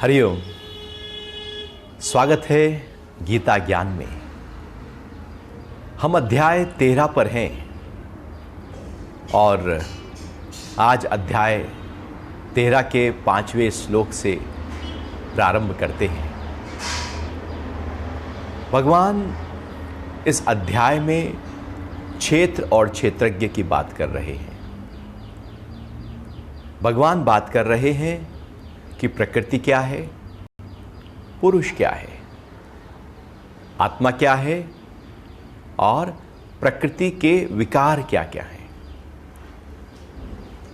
हरिओम। स्वागत है गीता ज्ञान में। हम अध्याय 13 पर हैं और आज अध्याय 13 के 5वें श्लोक से प्रारंभ करते हैं। भगवान इस अध्याय में क्षेत्र और क्षेत्रज्ञ की बात कर रहे हैं। भगवान बात कर रहे हैं कि प्रकृति क्या है, पुरुष क्या है, आत्मा क्या है और प्रकृति के विकार क्या क्या हैं।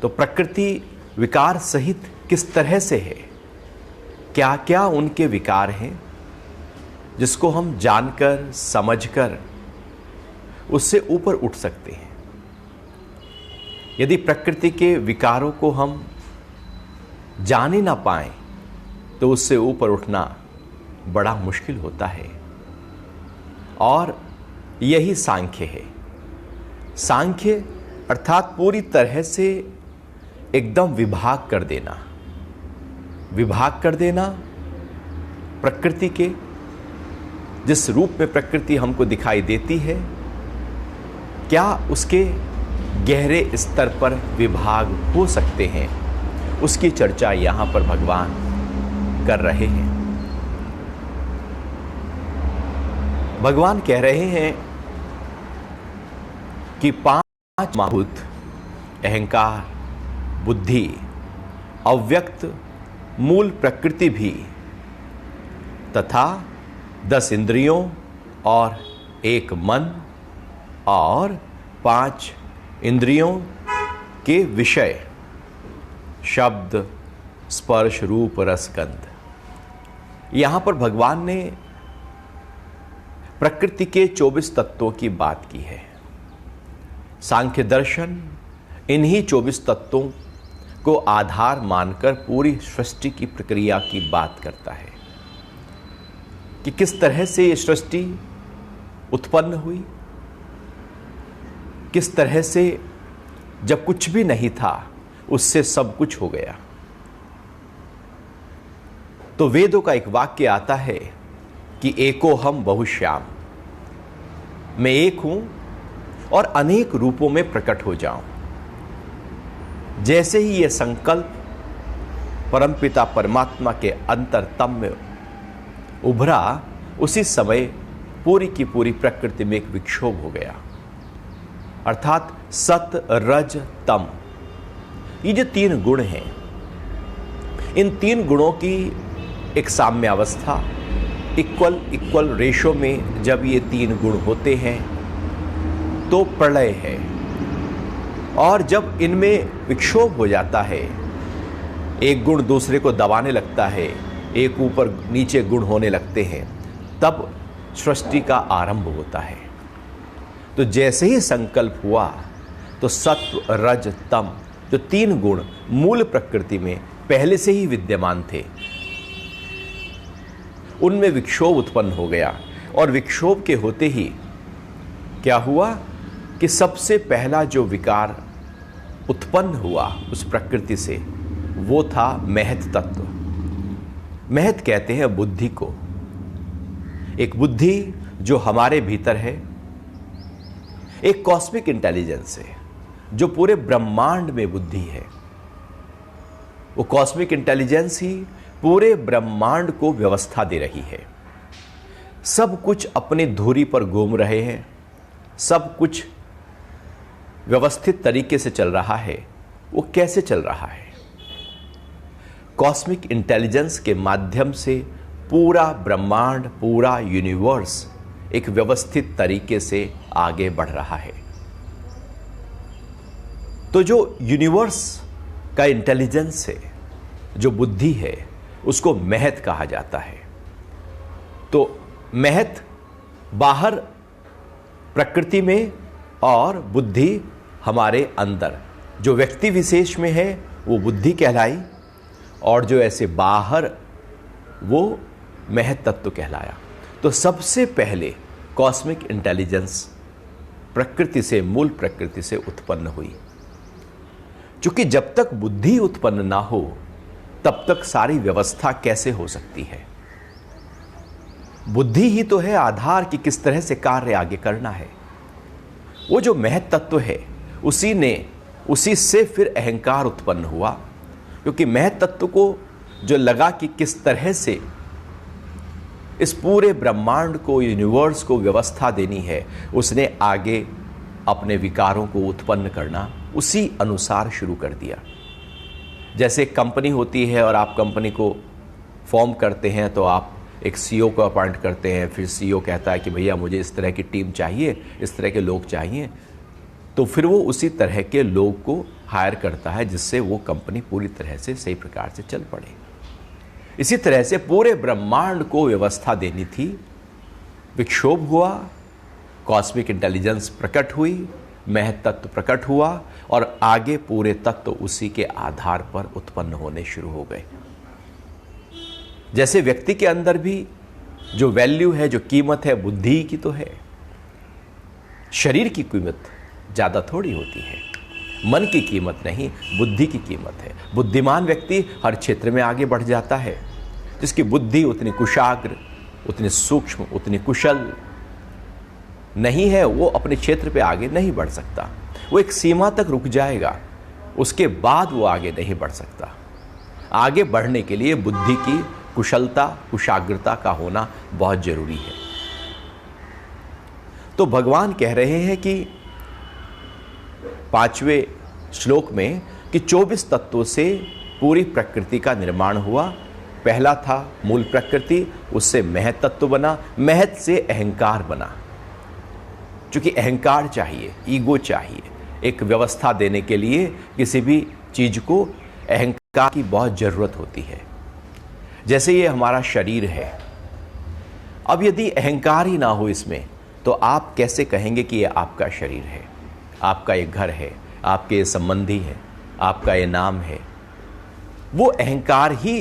तो प्रकृति विकार सहित किस तरह से है, क्या क्या उनके विकार हैं जिसको हम जानकर समझकर उससे ऊपर उठ सकते हैं। यदि प्रकृति के विकारों को हम जान ही ना पाए तो उससे ऊपर उठना बड़ा मुश्किल होता है। और यही सांख्य है। सांख्य अर्थात पूरी तरह से एकदम विभाग कर देना प्रकृति के, जिस रूप में प्रकृति हमको दिखाई देती है, क्या उसके गहरे स्तर पर विभाग हो सकते हैं, उसकी चर्चा यहां पर भगवान कर रहे हैं। भगवान कह रहे हैं कि 5 महाभूत अहंकार, बुद्धि, अव्यक्त मूल प्रकृति भी तथा 10 इंद्रियों और 1 मन और 5 इंद्रियों के विषय शब्द, स्पर्श, रूप, रस, गंध। यहां पर भगवान ने प्रकृति के 24 तत्वों की बात की है। सांख्य दर्शन इन्हीं 24 तत्वों को आधार मानकर पूरी सृष्टि की प्रक्रिया की बात करता है कि किस तरह से ये सृष्टि उत्पन्न हुई, किस तरह से जब कुछ भी नहीं था उससे सब कुछ हो गया। तो वेदों का एक वाक्य आता है कि एको हम बहुश्याम, मैं एक हूं और अनेक रूपों में प्रकट हो जाऊं। जैसे ही यह संकल्प परमपिता परमात्मा के अंतरतम में उभरा, उसी समय पूरी की पूरी प्रकृति में एक विक्षोभ हो गया। अर्थात सत, रज, तम, ये जो 3 गुण हैं, इन 3 गुणों की एक साम्यावस्था, इक्वल रेशो में जब ये 3 गुण होते हैं तो प्रलय है। और जब इनमें विक्षोभ हो जाता है, एक गुण दूसरे को दबाने लगता है, एक ऊपर नीचे गुण होने लगते हैं, तब सृष्टि का आरंभ होता है। तो जैसे ही संकल्प हुआ तो सत्व, रज, तम, जो 3 गुण मूल प्रकृति में पहले से ही विद्यमान थे, उनमें विक्षोभ उत्पन्न हो गया। और विक्षोभ के होते ही क्या हुआ कि सबसे पहला जो विकार उत्पन्न हुआ उस प्रकृति से, वो था महत तत्व। महत कहते हैं बुद्धि को। एक बुद्धि जो हमारे भीतर है, एक कॉस्मिक इंटेलिजेंस है जो पूरे ब्रह्मांड में बुद्धि है। वो कॉस्मिक इंटेलिजेंस ही पूरे ब्रह्मांड को व्यवस्था दे रही है। सब कुछ अपनी धुरी पर घूम रहे हैं, सब कुछ व्यवस्थित तरीके से चल रहा है। वो कैसे चल रहा है? कॉस्मिक इंटेलिजेंस के माध्यम से पूरा ब्रह्मांड, पूरा यूनिवर्स एक व्यवस्थित तरीके से आगे बढ़ रहा है। तो जो यूनिवर्स का इंटेलिजेंस है, जो बुद्धि है, उसको महत कहा जाता है। तो महत बाहर प्रकृति में और बुद्धि हमारे अंदर, जो व्यक्ति विशेष में है वो बुद्धि कहलाई, और जो ऐसे बाहर वो महत तत्व कहलाया। तो सबसे पहले कॉस्मिक इंटेलिजेंस प्रकृति से, मूल प्रकृति से उत्पन्न हुई। क्योंकि जब तक बुद्धि उत्पन्न ना हो तब तक सारी व्यवस्था कैसे हो सकती है? बुद्धि ही तो है आधार कि किस तरह से कार्य आगे करना है। वो जो महत तत्व है उसी से फिर अहंकार उत्पन्न हुआ, क्योंकि महत तत्व को जो लगा कि किस तरह से इस पूरे ब्रह्मांड को, यूनिवर्स को व्यवस्था देनी है, उसने आगे अपने विकारों को उत्पन्न करना उसी अनुसार शुरू कर दिया। जैसे एक कंपनी होती है और आप कंपनी को फॉर्म करते हैं तो आप एक सीईओ को अपॉइंट करते हैं, फिर सीईओ कहता है कि भैया मुझे इस तरह की टीम चाहिए, इस तरह के लोग चाहिए, तो फिर वो उसी तरह के लोग को हायर करता है जिससे वो कंपनी पूरी तरह से सही प्रकार से चल पड़े। इसी तरह से पूरे ब्रह्मांड को व्यवस्था देनी थी। विक्षोभ हुआ, कॉस्मिक इंटेलिजेंस प्रकट हुई, महत तत्व प्रकट हुआ और आगे पूरे तत्व उसी के आधार पर उत्पन्न होने शुरू हो गए। जैसे व्यक्ति के अंदर भी जो वैल्यू है, जो कीमत है, बुद्धि की तो है। शरीर की कीमत ज्यादा थोड़ी होती है, मन की कीमत नहीं, बुद्धि की कीमत है। बुद्धिमान व्यक्ति हर क्षेत्र में आगे बढ़ जाता है। जिसकी बुद्धि उतनी कुशाग्र, उतनी सूक्ष्म, उतनी कुशल नहीं है, वो अपने क्षेत्र पे आगे नहीं बढ़ सकता। वो एक सीमा तक रुक जाएगा, उसके बाद वो आगे नहीं बढ़ सकता। आगे बढ़ने के लिए बुद्धि की कुशलता, कुशाग्रता का होना बहुत जरूरी है। तो भगवान कह रहे हैं कि 5वें श्लोक में कि 24 तत्वों से पूरी प्रकृति का निर्माण हुआ। पहला था मूल प्रकृति, उससे महत तत्व बना, महत से अहंकार बना। क्योंकि अहंकार चाहिए, ईगो चाहिए। एक व्यवस्था देने के लिए किसी भी चीज को अहंकार की बहुत जरूरत होती है। जैसे ये हमारा शरीर है, अब यदि अहंकार ही ना हो इसमें, तो आप कैसे कहेंगे कि ये आपका शरीर है, आपका ये घर है, आपके ये संबंधी है, आपका ये नाम है? वो अहंकार ही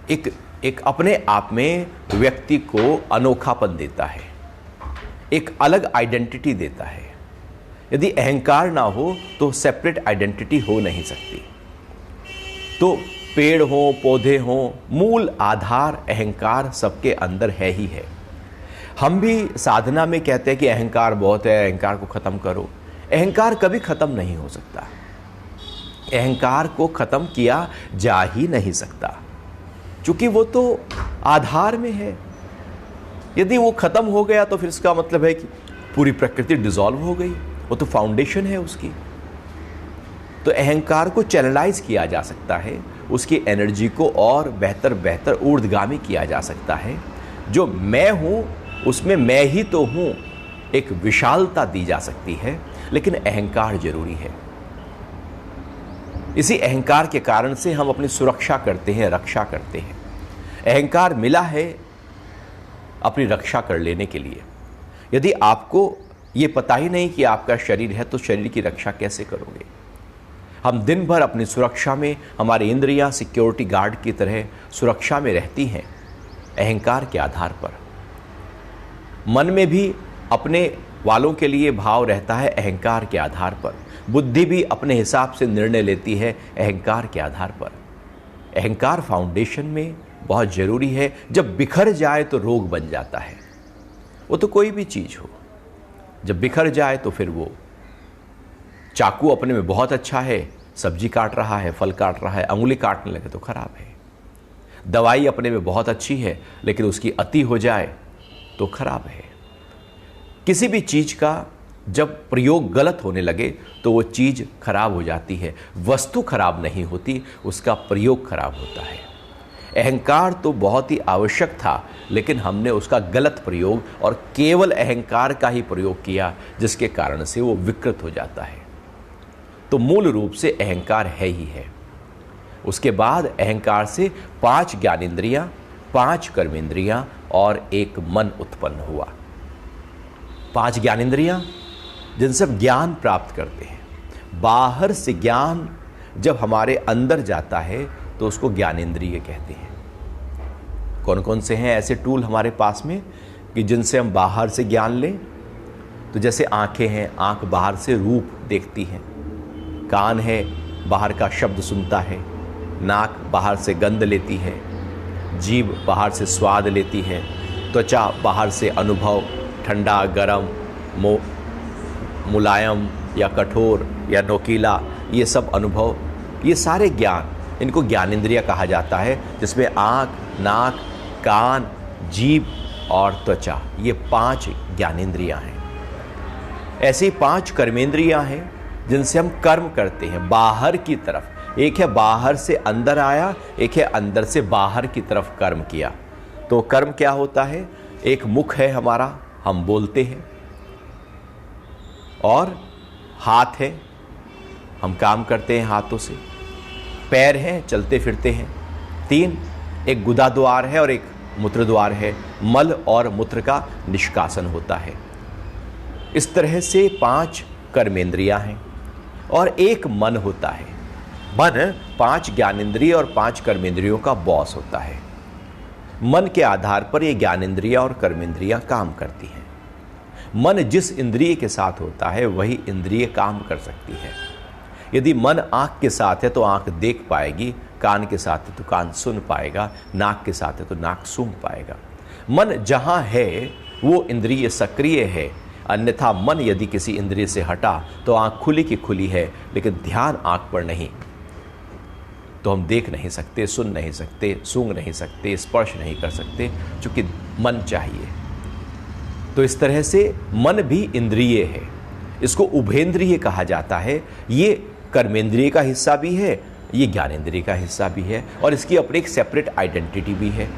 एक अपने आप में व्यक्ति को अनोखापन देता है, एक अलग आइडेंटिटी देता है। यदि अहंकार ना हो तो सेपरेट आइडेंटिटी हो नहीं सकती। तो पेड़ हो, पौधे हो, मूल आधार अहंकार सबके अंदर है ही है। हम भी साधना में कहते हैं कि अहंकार बहुत है, अहंकार को खत्म करो। अहंकार कभी खत्म नहीं हो सकता। अहंकार को खत्म किया जा ही नहीं सकता, क्योंकि वो तो आधार में है। यदि वो खत्म हो गया तो फिर इसका मतलब है कि पूरी प्रकृति डिसॉल्व हो गई, वो तो फाउंडेशन है उसकी। तो अहंकार को चैनलाइज किया जा सकता है, उसकी एनर्जी को और बेहतर ऊर्ध्वगामी किया जा सकता है। जो मैं हूं उसमें मैं ही तो हूं, एक विशालता दी जा सकती है, लेकिन अहंकार जरूरी है। इसी अहंकार के कारण से हम अपनी सुरक्षा करते हैं, रक्षा करते हैं। अहंकार मिला है अपनी रक्षा कर लेने के लिए। यदि आपको ये पता ही नहीं कि आपका शरीर है तो शरीर की रक्षा कैसे करोगे? हम दिन भर अपनी सुरक्षा में, हमारी इंद्रियां सिक्योरिटी गार्ड की तरह सुरक्षा में रहती हैं अहंकार के आधार पर। मन में भी अपने वालों के लिए भाव रहता है अहंकार के आधार पर। बुद्धि भी अपने हिसाब से निर्णय लेती है अहंकार के आधार पर। अहंकार फाउंडेशन में बहुत जरूरी है। जब बिखर जाए तो रोग बन जाता है। वो तो कोई भी चीज हो, जब बिखर जाए तो फिर वो चाकू अपने में बहुत अच्छा है, सब्जी काट रहा है, फल काट रहा है, अंगुली काटने लगे तो खराब है। दवाई अपने में बहुत अच्छी है, लेकिन उसकी अति हो जाए तो खराब है। किसी भी चीज का जब प्रयोग गलत होने लगे तो वो चीज खराब हो जाती है। वस्तु खराब नहीं होती, उसका प्रयोग खराब होता है। अहंकार तो बहुत ही आवश्यक था, लेकिन हमने उसका गलत प्रयोग और केवल अहंकार का ही प्रयोग किया, जिसके कारण से वो विकृत हो जाता है। तो मूल रूप से अहंकार है ही है। उसके बाद अहंकार से 5 ज्ञानेंद्रियां, 5 कर्मेंद्रियां और एक मन उत्पन्न हुआ। 5 ज्ञानेंद्रियां जिनसे हम ज्ञान प्राप्त करते हैं। बाहर से ज्ञान जब हमारे अंदर जाता है तो उसको ज्ञानेंद्रिय कहते हैं। कौन कौन से हैं ऐसे टूल हमारे पास में कि जिनसे हम बाहर से ज्ञान लें? तो जैसे आंखें हैं, आंख बाहर से रूप देखती हैं। कान है, बाहर का शब्द सुनता है। नाक बाहर से गंध लेती है, जीभ बाहर से स्वाद लेती है, त्वचा बाहर से अनुभव, ठंडा, गरम, मुलायम या कठोर या नोकीला, ये सब अनुभव, ये सारे ज्ञान, इनको ज्ञानेंद्रिय कहा जाता है, जिसमें आँख, नाक, कान, जीभ और त्वचा, ये 5 ज्ञानेंद्रियां हैं। ऐसी 5 कर्मेंद्रियां हैं जिनसे हम कर्म करते हैं बाहर की तरफ। एक है बाहर से अंदर आया, एक है अंदर से बाहर की तरफ कर्म किया। तो कर्म क्या होता है? एक मुख है हमारा, हम बोलते हैं, और हाथ है, हम काम करते हैं हाथों से, पैर हैं, चलते फिरते हैं, 3 एक गुदा द्वार है और एक मूत्र द्वार है, मल और मूत्र का निष्कासन होता है। इस तरह से 5 कर्मेंद्रियां हैं और एक मन होता है। मन 5 ज्ञानेंद्रिय और 5 कर्मेंद्रियों का बॉस होता है। मन के आधार पर ये ज्ञानेंद्रियां और कर्मेंद्रियां काम करती हैं। मन जिस इंद्रिय के साथ होता है वही इंद्रिय काम कर सकती है। यदि मन आँख के साथ है तो आँख देख पाएगी, कान के साथ है तो कान सुन पाएगा, नाक के साथ है तो नाक सूंघ पाएगा। मन जहाँ है वो इंद्रिय सक्रिय है, अन्यथा मन यदि किसी इंद्रिय से हटा तो आँख खुली की खुली है, लेकिन ध्यान आँख पर नहीं, तो हम देख नहीं सकते, सुन नहीं सकते, सूंघ नहीं सकते, स्पर्श नहीं कर सकते, चूंकि मन चाहिए। तो इस तरह से मन भी इंद्रिय है, इसको उभेंद्रिय कहा जाता है। ये कर्मेंद्रिय का हिस्सा भी है, ये ज्ञानेंद्रिय का हिस्सा भी है, और इसकी अपनी एक सेपरेट आइडेंटिटी भी है।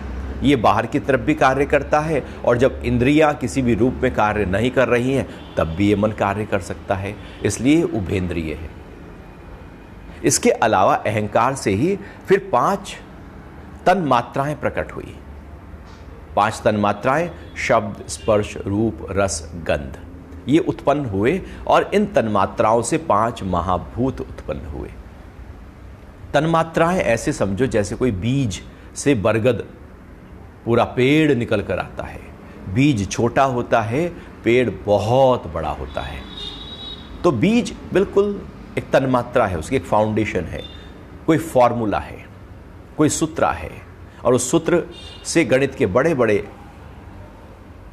ये बाहर की तरफ भी कार्य करता है, और जब इंद्रियां किसी भी रूप में कार्य नहीं कर रही हैं तब भी ये मन कार्य कर सकता है, इसलिए उभेंद्रिय है। इसके अलावा अहंकार से ही फिर 5 तन्मात्राएं प्रकट हुई। 5 तन्मात्राएं शब्द, स्पर्श, रूप, रस, गंध, ये उत्पन्न हुए, और इन तन्मात्राओं से 5 महाभूत उत्पन्न हुए। तन्मात्राएं ऐसे समझो जैसे कोई बीज से बरगद पूरा पेड़ निकल कर आता है। बीज छोटा होता है, पेड़ बहुत बड़ा होता है। तो बीज बिल्कुल एक तन्मात्रा है, उसकी एक फाउंडेशन है, कोई फॉर्मूला है, कोई सूत्र है, और उस सूत्र से गणित के बड़े बड़े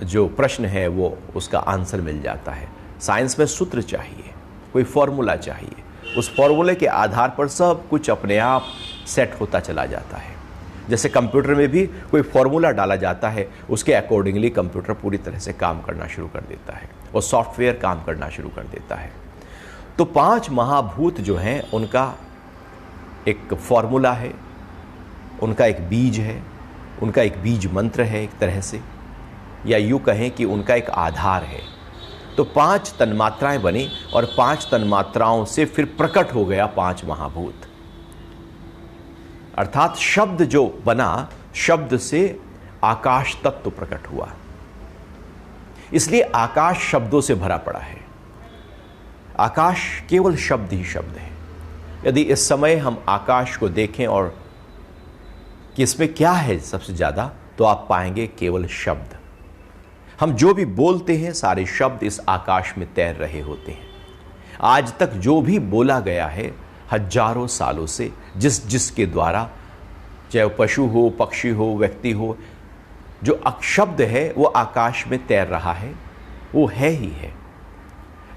जो प्रश्न है वो उसका आंसर मिल जाता है। साइंस में सूत्र चाहिए, कोई फॉर्मूला चाहिए, उस फॉर्मूले के आधार पर सब कुछ अपने आप सेट होता चला जाता है। जैसे कंप्यूटर में भी कोई फॉर्मूला डाला जाता है, उसके अकॉर्डिंगली कंप्यूटर पूरी तरह से काम करना शुरू कर देता है, और सॉफ्टवेयर काम करना शुरू कर देता है। तो 5 महाभूत जो हैं उनका एक फॉर्मूला है, उनका एक बीज है, उनका एक बीज मंत्र है एक तरह से, या यूँ कहें कि उनका एक आधार है। तो 5 तन्मात्राएं बनी, और 5 तन्मात्राओं से फिर प्रकट हो गया 5 महाभूत। अर्थात शब्द जो बना, शब्द से आकाश तत्व प्रकट हुआ, इसलिए आकाश शब्दों से भरा पड़ा है। आकाश केवल शब्द ही शब्द है। यदि इस समय हम आकाश को देखें और कि इसमें क्या है सबसे ज़्यादा, तो आप पाएंगे केवल शब्द। हम जो भी बोलते हैं सारे शब्द इस आकाश में तैर रहे होते हैं। आज तक जो भी बोला गया है हजारों सालों से, जिसके द्वारा, चाहे पशु हो, पक्षी हो, व्यक्ति हो, जो शब्द है वो आकाश में तैर रहा है, वो है ही है।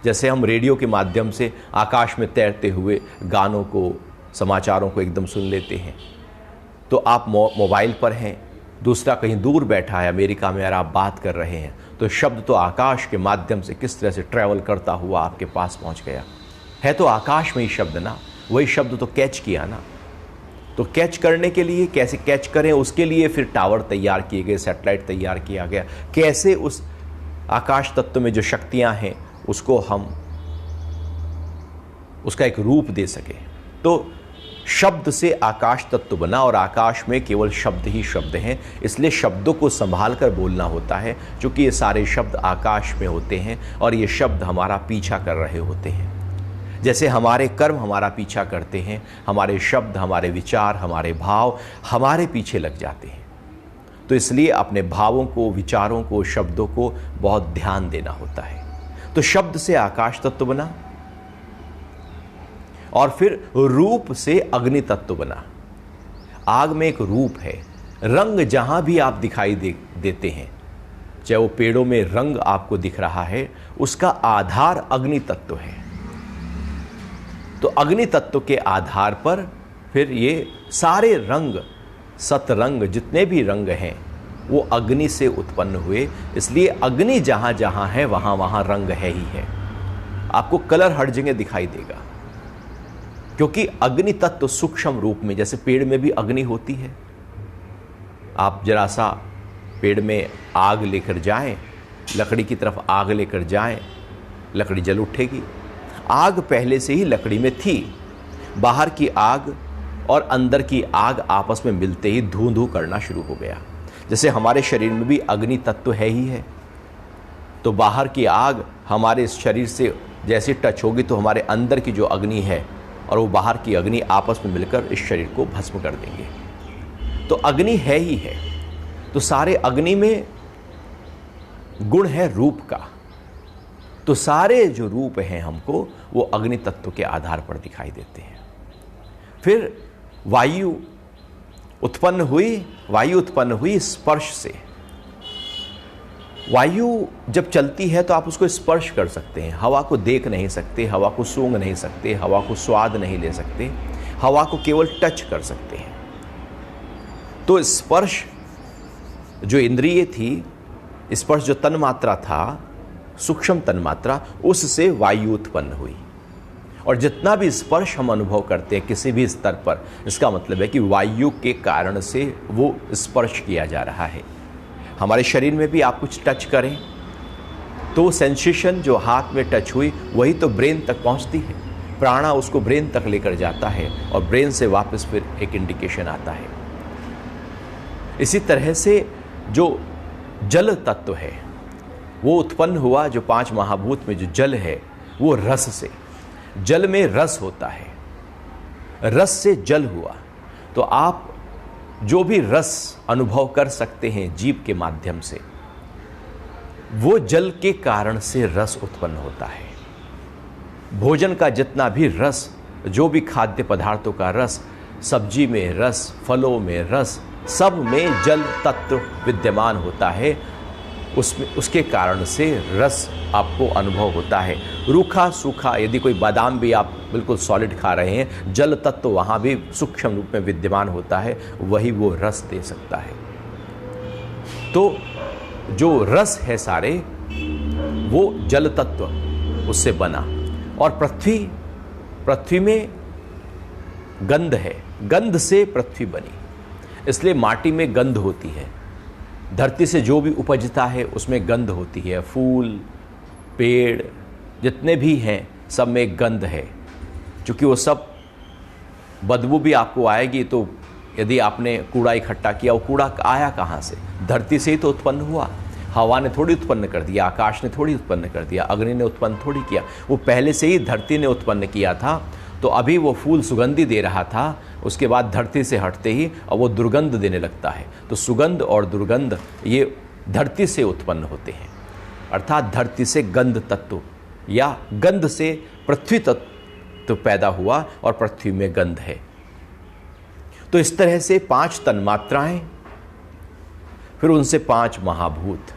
जैसे हम रेडियो के माध्यम से आकाश में तैरते हुए गानों को, समाचारों को एकदम सुन लेते हैं, तो आप मोबाइल पर हैं, दूसरा कहीं दूर बैठा है अमेरिका में, और आप बात कर रहे हैं, तो शब्द तो आकाश के माध्यम से किस तरह से ट्रैवल करता हुआ आपके पास पहुंच गया है। तो आकाश में ही शब्द ना, वही शब्द तो कैच किया ना। तो कैच करने के लिए कैसे कैच करें, उसके लिए फिर टावर तैयार किए गए, सैटेलाइट तैयार किया गया, कैसे उस आकाश तत्व में जो शक्तियां हैं उसको हम उसका एक रूप दे सके। तो शब्द से आकाश तत्व बना, और आकाश में केवल शब्द ही शब्द हैं, इसलिए शब्दों को संभाल कर बोलना होता है, क्योंकि ये सारे शब्द आकाश में होते हैं और ये शब्द हमारा पीछा कर रहे होते हैं। जैसे हमारे कर्म हमारा पीछा करते हैं, हमारे शब्द, हमारे विचार, हमारे भाव हमारे पीछे लग जाते हैं। तो इसलिए अपने भावों को, विचारों को, शब्दों को बहुत ध्यान देना होता है। तो शब्द से आकाश तत्व बना, और फिर रूप से अग्नि तत्व बना। आग में एक रूप है। रंग जहां भी आप दिखाई देते हैं, चाहे वो पेड़ों में रंग आपको दिख रहा है, उसका आधार अग्नि तत्व है। तो अग्नि तत्व के आधार पर फिर ये सारे रंग, सतरंग, जितने भी रंग हैं वो अग्नि से उत्पन्न हुए। इसलिए अग्नि जहां जहां है वहां वहां रंग है ही है। आपको कलर हर जगह दिखाई देगा, क्योंकि अग्नि तत्व सूक्ष्म रूप में, जैसे पेड़ में भी अग्नि होती है। आप जरा सा पेड़ में आग लेकर जाएं, लकड़ी की तरफ आग लेकर जाएं, लकड़ी जल उठेगी। आग पहले से ही लकड़ी में थी। बाहर की आग और अंदर की आग आपस में मिलते ही धूं धूं करना शुरू हो गया। जैसे हमारे शरीर में भी अग्नि तत्व है ही है, तो बाहर की आग हमारे इस शरीर से जैसे टच होगी तो हमारे अंदर की जो अग्नि है और वो बाहर की अग्नि आपस में मिलकर इस शरीर को भस्म कर देंगे। तो अग्नि है ही है। तो सारे अग्नि में गुण है रूप का। तो सारे जो रूप हैं हमको वो अग्नि तत्व के आधार पर दिखाई देते हैं। फिर वायु उत्पन्न हुई स्पर्श से। वायु जब चलती है तो आप उसको स्पर्श कर सकते हैं। हवा को देख नहीं सकते, हवा को सूंघ नहीं सकते, हवा को स्वाद नहीं ले सकते, हवा को केवल टच कर सकते हैं। तो स्पर्श जो इंद्रिय थी, स्पर्श जो तन्मात्रा था, सूक्ष्म तन्मात्रा, उससे वायु उत्पन्न हुई। और जितना भी स्पर्श हम अनुभव करते हैं किसी भी स्तर पर, इसका मतलब है कि वायु के कारण से वो स्पर्श किया जा रहा है। हमारे शरीर में भी आप कुछ टच करें तो सेंसेशन जो हाथ में टच हुई वही तो ब्रेन तक पहुंचती है। प्राणा उसको ब्रेन तक लेकर जाता है और ब्रेन से वापस फिर एक इंडिकेशन आता है। इसी तरह से जो जल तत्व है वो उत्पन्न हुआ, जो 5 महाभूत में जो जल है वो रस से। जल में रस होता है, रस से जल हुआ। तो आप जो भी रस अनुभव कर सकते हैं जीभ के माध्यम से, वो जल के कारण से रस उत्पन्न होता है। भोजन का जितना भी रस, जो भी खाद्य पदार्थों का रस, सब्जी में रस, फलों में रस, सब में जल तत्व विद्यमान होता है। उसके कारण से रस आपको अनुभव होता है। रूखा सूखा, यदि कोई बादाम भी आप बिल्कुल सॉलिड खा रहे हैं, जल तत्व वहाँ भी सूक्ष्म रूप में विद्यमान होता है, वही वो रस दे सकता है। तो जो रस है सारे वो जल तत्व उससे बना। और पृथ्वी में गंध है, गंध से पृथ्वी बनी, इसलिए माटी में गंध होती है। धरती से जो भी उपजता है उसमें गंध होती है। फूल, पेड़ जितने भी हैं सब में गंध है। क्योंकि वो सब बदबू भी आपको आएगी, तो यदि आपने कूड़ा इकट्ठा किया, वो कूड़ा आया कहाँ से? धरती से ही तो उत्पन्न हुआ। हवा ने थोड़ी उत्पन्न कर दिया, आकाश ने थोड़ी उत्पन्न कर दिया, अग्नि ने उत्पन्न थोड़ी किया। वो पहले से ही धरती ने उत्पन्न किया था। तो अभी वो फूल सुगंधी दे रहा था, उसके बाद धरती से हटते ही अब वो दुर्गंध देने लगता है। तो सुगंध और दुर्गंध ये धरती से उत्पन्न होते हैं। अर्थात धरती से गंध तत्व या गंध से पृथ्वी तत्व पैदा हुआ और पृथ्वी में गंध है। तो इस तरह से 5 तन्मात्राएं, फिर उनसे 5 महाभूत।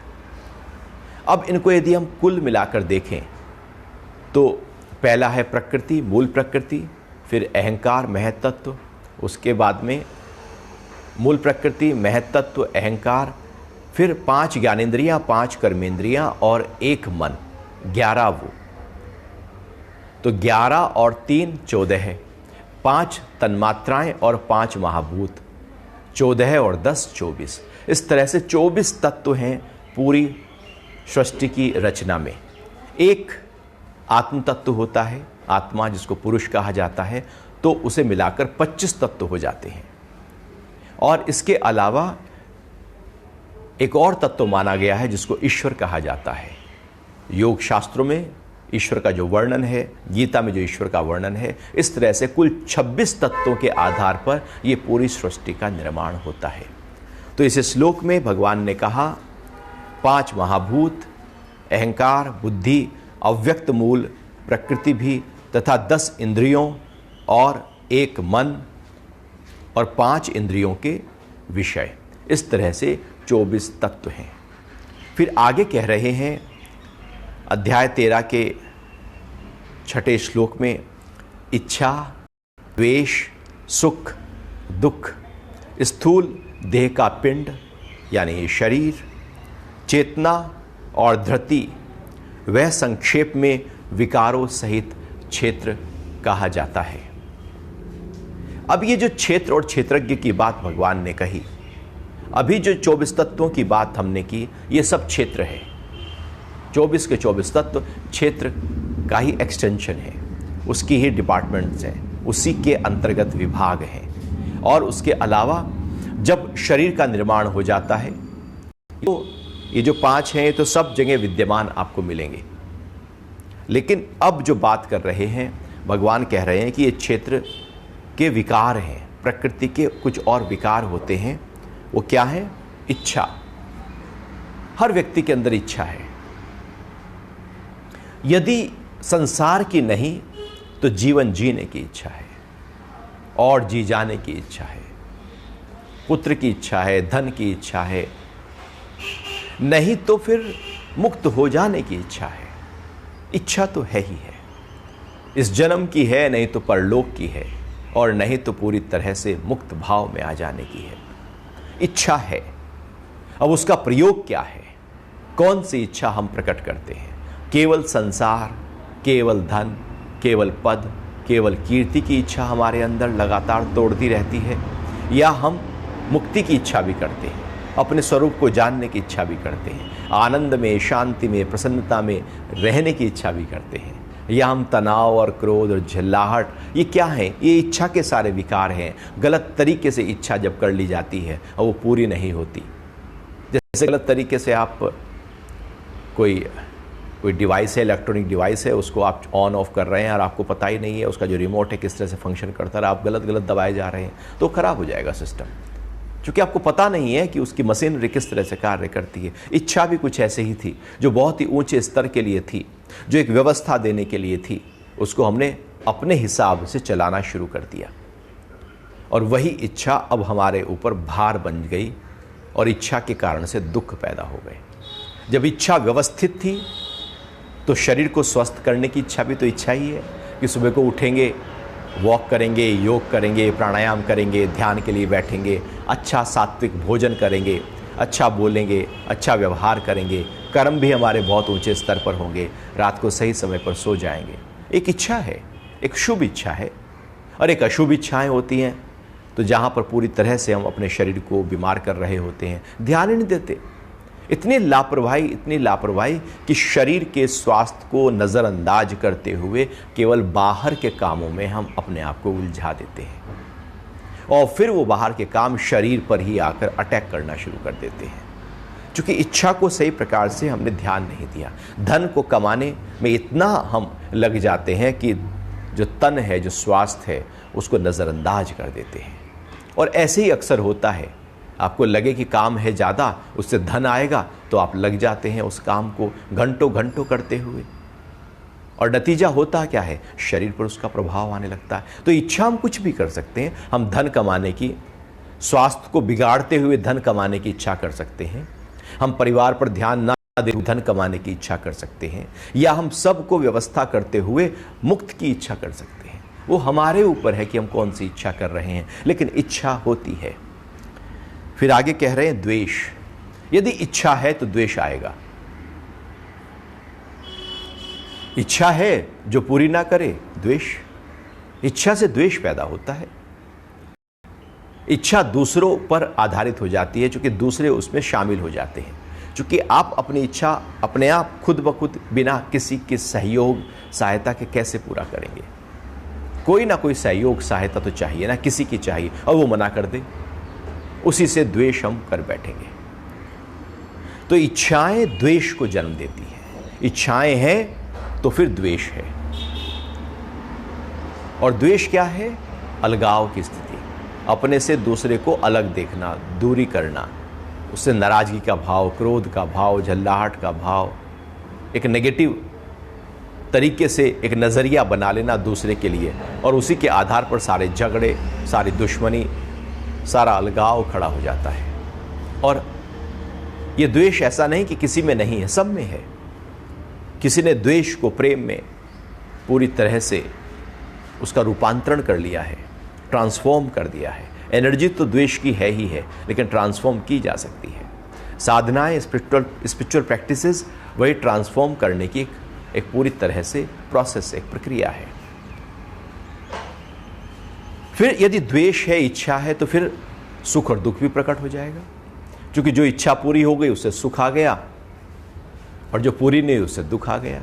अब इनको यदि हम कुल मिलाकर देखें तो पहला है प्रकृति, मूल प्रकृति, फिर अहंकार, महत्तत्व, उसके बाद में मूल प्रकृति, महत्तत्व, अहंकार, फिर 5 ज्ञानेंद्रियां, 5 कर्मेंद्रियां और 1 मन, 11 वो। तो 11 और 3 14 है। 5 तन्मात्राएं और 5 महाभूत, 14 और 10 24। इस तरह से 24 तत्व हैं पूरी सृष्टि की रचना में। एक आत्म तत्व होता है, आत्मा जिसको पुरुष कहा जाता है, तो उसे मिलाकर 25 तत्व हो जाते हैं। और इसके अलावा एक और तत्व माना गया है जिसको ईश्वर कहा जाता है। योग शास्त्रों में ईश्वर का जो वर्णन है, गीता में जो ईश्वर का वर्णन है, इस तरह से कुल 26 तत्वों के आधार पर यह पूरी सृष्टि का निर्माण होता है। तो इस श्लोक में भगवान ने कहा 5 महाभूत, अहंकार, बुद्धि, अव्यक्त मूल प्रकृति भी, तथा 10 इंद्रियों और 1 मन और 5 इंद्रियों के विषय। इस तरह से 24 तत्व हैं। फिर आगे कह रहे हैं अध्याय 13 के 6ठे श्लोक में, इच्छा, द्वेष, सुख, दुख, स्थूल देह का पिंड यानी शरीर, चेतना और धृति, वह संक्षेप में विकारों सहित क्षेत्र कहा जाता है। अब ये जो क्षेत्र और क्षेत्रज्ञ की बात भगवान ने कही, अभी जो 24 तत्वों की बात हमने की, ये सब क्षेत्र है। 24 के 24 तत्व क्षेत्र का ही एक्सटेंशन है, उसकी ही डिपार्टमेंट्स हैं, उसी के अंतर्गत विभाग हैं। और उसके अलावा जब शरीर का निर्माण हो जाता है तो ये जो 5 हैं तो सब जगह विद्यमान आपको मिलेंगे। लेकिन अब जो बात कर रहे हैं भगवान कह रहे हैं कि ये क्षेत्र के विकार हैं, प्रकृति के कुछ और विकार होते हैं। वो क्या है? इच्छा। हर व्यक्ति के अंदर इच्छा है। यदि संसार की नहीं तो जीवन जीने की इच्छा है और जी जाने की इच्छा है, पुत्र की इच्छा है, धन की इच्छा है, नहीं तो फिर मुक्त हो जाने की इच्छा है। इच्छा तो है ही है, इस जन्म की है, नहीं तो परलोक की है, और नहीं तो पूरी तरह से मुक्त भाव में आ जाने की है। इच्छा है। अब उसका प्रयोग क्या है? कौन सी इच्छा हम प्रकट करते हैं? केवल संसार, केवल धन, केवल पद, केवल कीर्ति की इच्छा हमारे अंदर लगातार दौड़ती रहती है, या हम मुक्ति की इच्छा भी करते हैं, अपने स्वरूप को जानने की इच्छा भी करते हैं, आनंद में, शांति में, प्रसन्नता में रहने की इच्छा भी करते हैं, या हम तनाव और क्रोध और झल्लाहट, ये क्या है? ये इच्छा के सारे विकार हैं। गलत तरीके से इच्छा जब कर ली जाती है और वो पूरी नहीं होती। जैसे गलत तरीके से आप कोई डिवाइस है, इलेक्ट्रॉनिक डिवाइस है, उसको आप ऑन ऑफ कर रहे हैं और आपको पता ही नहीं है उसका जो रिमोट है किस तरह से फंक्शन करता है, आप गलत दबाए जा रहे हैं, तो खराब हो जाएगा सिस्टम, क्योंकि आपको पता नहीं है कि उसकी मशीनरी किस तरह से कार्य करती है। इच्छा भी कुछ ऐसे ही थी, जो बहुत ही ऊंचे स्तर के लिए थी, जो एक व्यवस्था देने के लिए थी, उसको हमने अपने हिसाब से चलाना शुरू कर दिया, और वही इच्छा अब हमारे ऊपर भार बन गई, और इच्छा के कारण से दुख पैदा हो गए। जब इच्छा व्यवस्थित थी तो शरीर को स्वस्थ करने की इच्छा भी तो इच्छा ही है कि सुबह को उठेंगे, वॉक करेंगे, योग करेंगे, प्राणायाम करेंगे, ध्यान के लिए बैठेंगे, अच्छा सात्विक भोजन करेंगे, अच्छा बोलेंगे, अच्छा व्यवहार करेंगे, कर्म भी हमारे बहुत ऊंचे स्तर पर होंगे, रात को सही समय पर सो जाएंगे। एक इच्छा है, एक शुभ इच्छा है, और एक अशुभ इच्छाएं होती हैं, तो जहाँ पर पूरी तरह से हम अपने शरीर को बीमार कर रहे होते हैं, ध्यान ही नहीं देते। इतनी लापरवाही कि शरीर के स्वास्थ्य को नज़रअंदाज करते हुए केवल बाहर के कामों में हम अपने आप को उलझा देते हैं, और फिर वो बाहर के काम शरीर पर ही आकर अटैक करना शुरू कर देते हैं, क्योंकि इच्छा को सही प्रकार से हमने ध्यान नहीं दिया। धन को कमाने में इतना हम लग जाते हैं कि जो तन है, जो स्वास्थ्य है, उसको नज़रअंदाज कर देते हैं। और ऐसे ही अक्सर होता है, आपको लगे कि काम है ज़्यादा, उससे धन आएगा, तो आप लग जाते हैं उस काम को घंटों करते हुए, और नतीजा होता क्या है? शरीर पर उसका प्रभाव आने लगता है। तो इच्छा हम कुछ भी कर सकते हैं। हम धन कमाने की, स्वास्थ्य को बिगाड़ते हुए धन कमाने की इच्छा कर सकते हैं, हम परिवार पर ध्यान ना दे धन कमाने की इच्छा कर सकते हैं, या हम सबको व्यवस्था करते हुए मुक्त की इच्छा कर सकते हैं। वो हमारे ऊपर है कि हम कौन सी इच्छा कर रहे हैं, लेकिन इच्छा होती है। फिर आगे कह रहे हैं द्वेष। यदि इच्छा है तो द्वेष आएगा। इच्छा है जो पूरी ना करे, द्वेष। इच्छा से द्वेष पैदा होता है। इच्छा दूसरों पर आधारित हो जाती है, क्योंकि दूसरे उसमें शामिल हो जाते हैं। क्योंकि आप अपनी इच्छा अपने आप खुद ब खुद बिना किसी के सहयोग सहायता के कैसे पूरा करेंगे? कोई ना कोई सहयोग सहायता तो चाहिए ना, किसी की चाहिए, और वो मना कर दे, उसी से द्वेष हम कर बैठेंगे। तो इच्छाएं द्वेष को जन्म देती हैं। इच्छाएं हैं तो फिर द्वेष है। और द्वेष क्या है? अलगाव की स्थिति, अपने से दूसरे को अलग देखना, दूरी करना, उससे नाराजगी का भाव, क्रोध का भाव, झल्लाहट का भाव, एक नेगेटिव तरीके से एक नज़रिया बना लेना दूसरे के लिए, और उसी के आधार पर सारे झगड़े, सारी दुश्मनी, सारा अलगाव खड़ा हो जाता है। और ये द्वेष ऐसा नहीं कि किसी में नहीं है, सब में है। किसी ने द्वेष को प्रेम में पूरी तरह से उसका रूपांतरण कर लिया है, ट्रांसफॉर्म कर दिया है। एनर्जी तो द्वेष की है ही है, लेकिन ट्रांसफॉर्म की जा सकती है। साधनाएं, स्पिरिचुअल प्रैक्टिसेस वही ट्रांसफॉर्म करने की एक पूरी तरह से प्रोसेस, एक प्रक्रिया है। फिर यदि द्वेष है, इच्छा है, तो फिर सुख और दुख भी प्रकट हो जाएगा। क्योंकि जो इच्छा पूरी हो गई उससे सुख आ गया, और जो पूरी नहीं उससे दुख आ गया।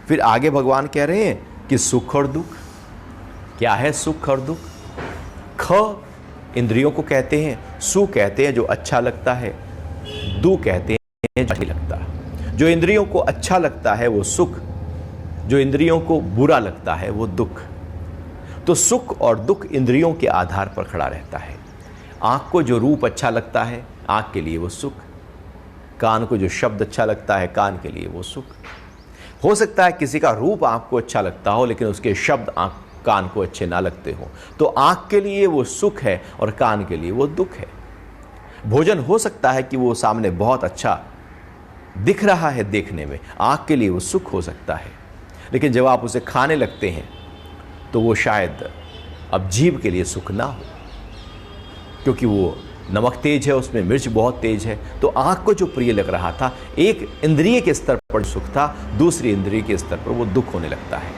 फिर आगे भगवान कह रहे हैं कि सुख और दुख क्या है। सुख और दुख, ख इंद्रियों को कहते हैं, सु कहते हैं जो अच्छा लगता है, दु कहते हैं जो नहीं लगता। जो इंद्रियों को अच्छा लगता है वो सुख, जो इंद्रियों को बुरा लगता है वो दुख। तो सुख और दुख इंद्रियों के आधार पर खड़ा रहता है। आंख को जो रूप अच्छा लगता है, आंख के लिए वो सुख। कान को जो शब्द अच्छा लगता है, कान के लिए वो सुख। हो सकता है किसी का रूप आंख को अच्छा लगता हो, लेकिन उसके शब्द कान को अच्छे ना लगते हो, तो आंख के लिए वो सुख है और कान के लिए वो दुख है। भोजन हो सकता है कि वो सामने बहुत अच्छा दिख रहा है देखने में, आंख के लिए वो सुख हो सकता है, लेकिन जब आप उसे खाने लगते हैं तो वो शायद अब जीभ के लिए सुख ना हो, क्योंकि वो नमक तेज है, उसमें मिर्च बहुत तेज है। तो आंख को जो प्रिय लग रहा था, एक इंद्रिय के स्तर पर सुख था, दूसरी इंद्रिय के स्तर पर वो दुख होने लगता है।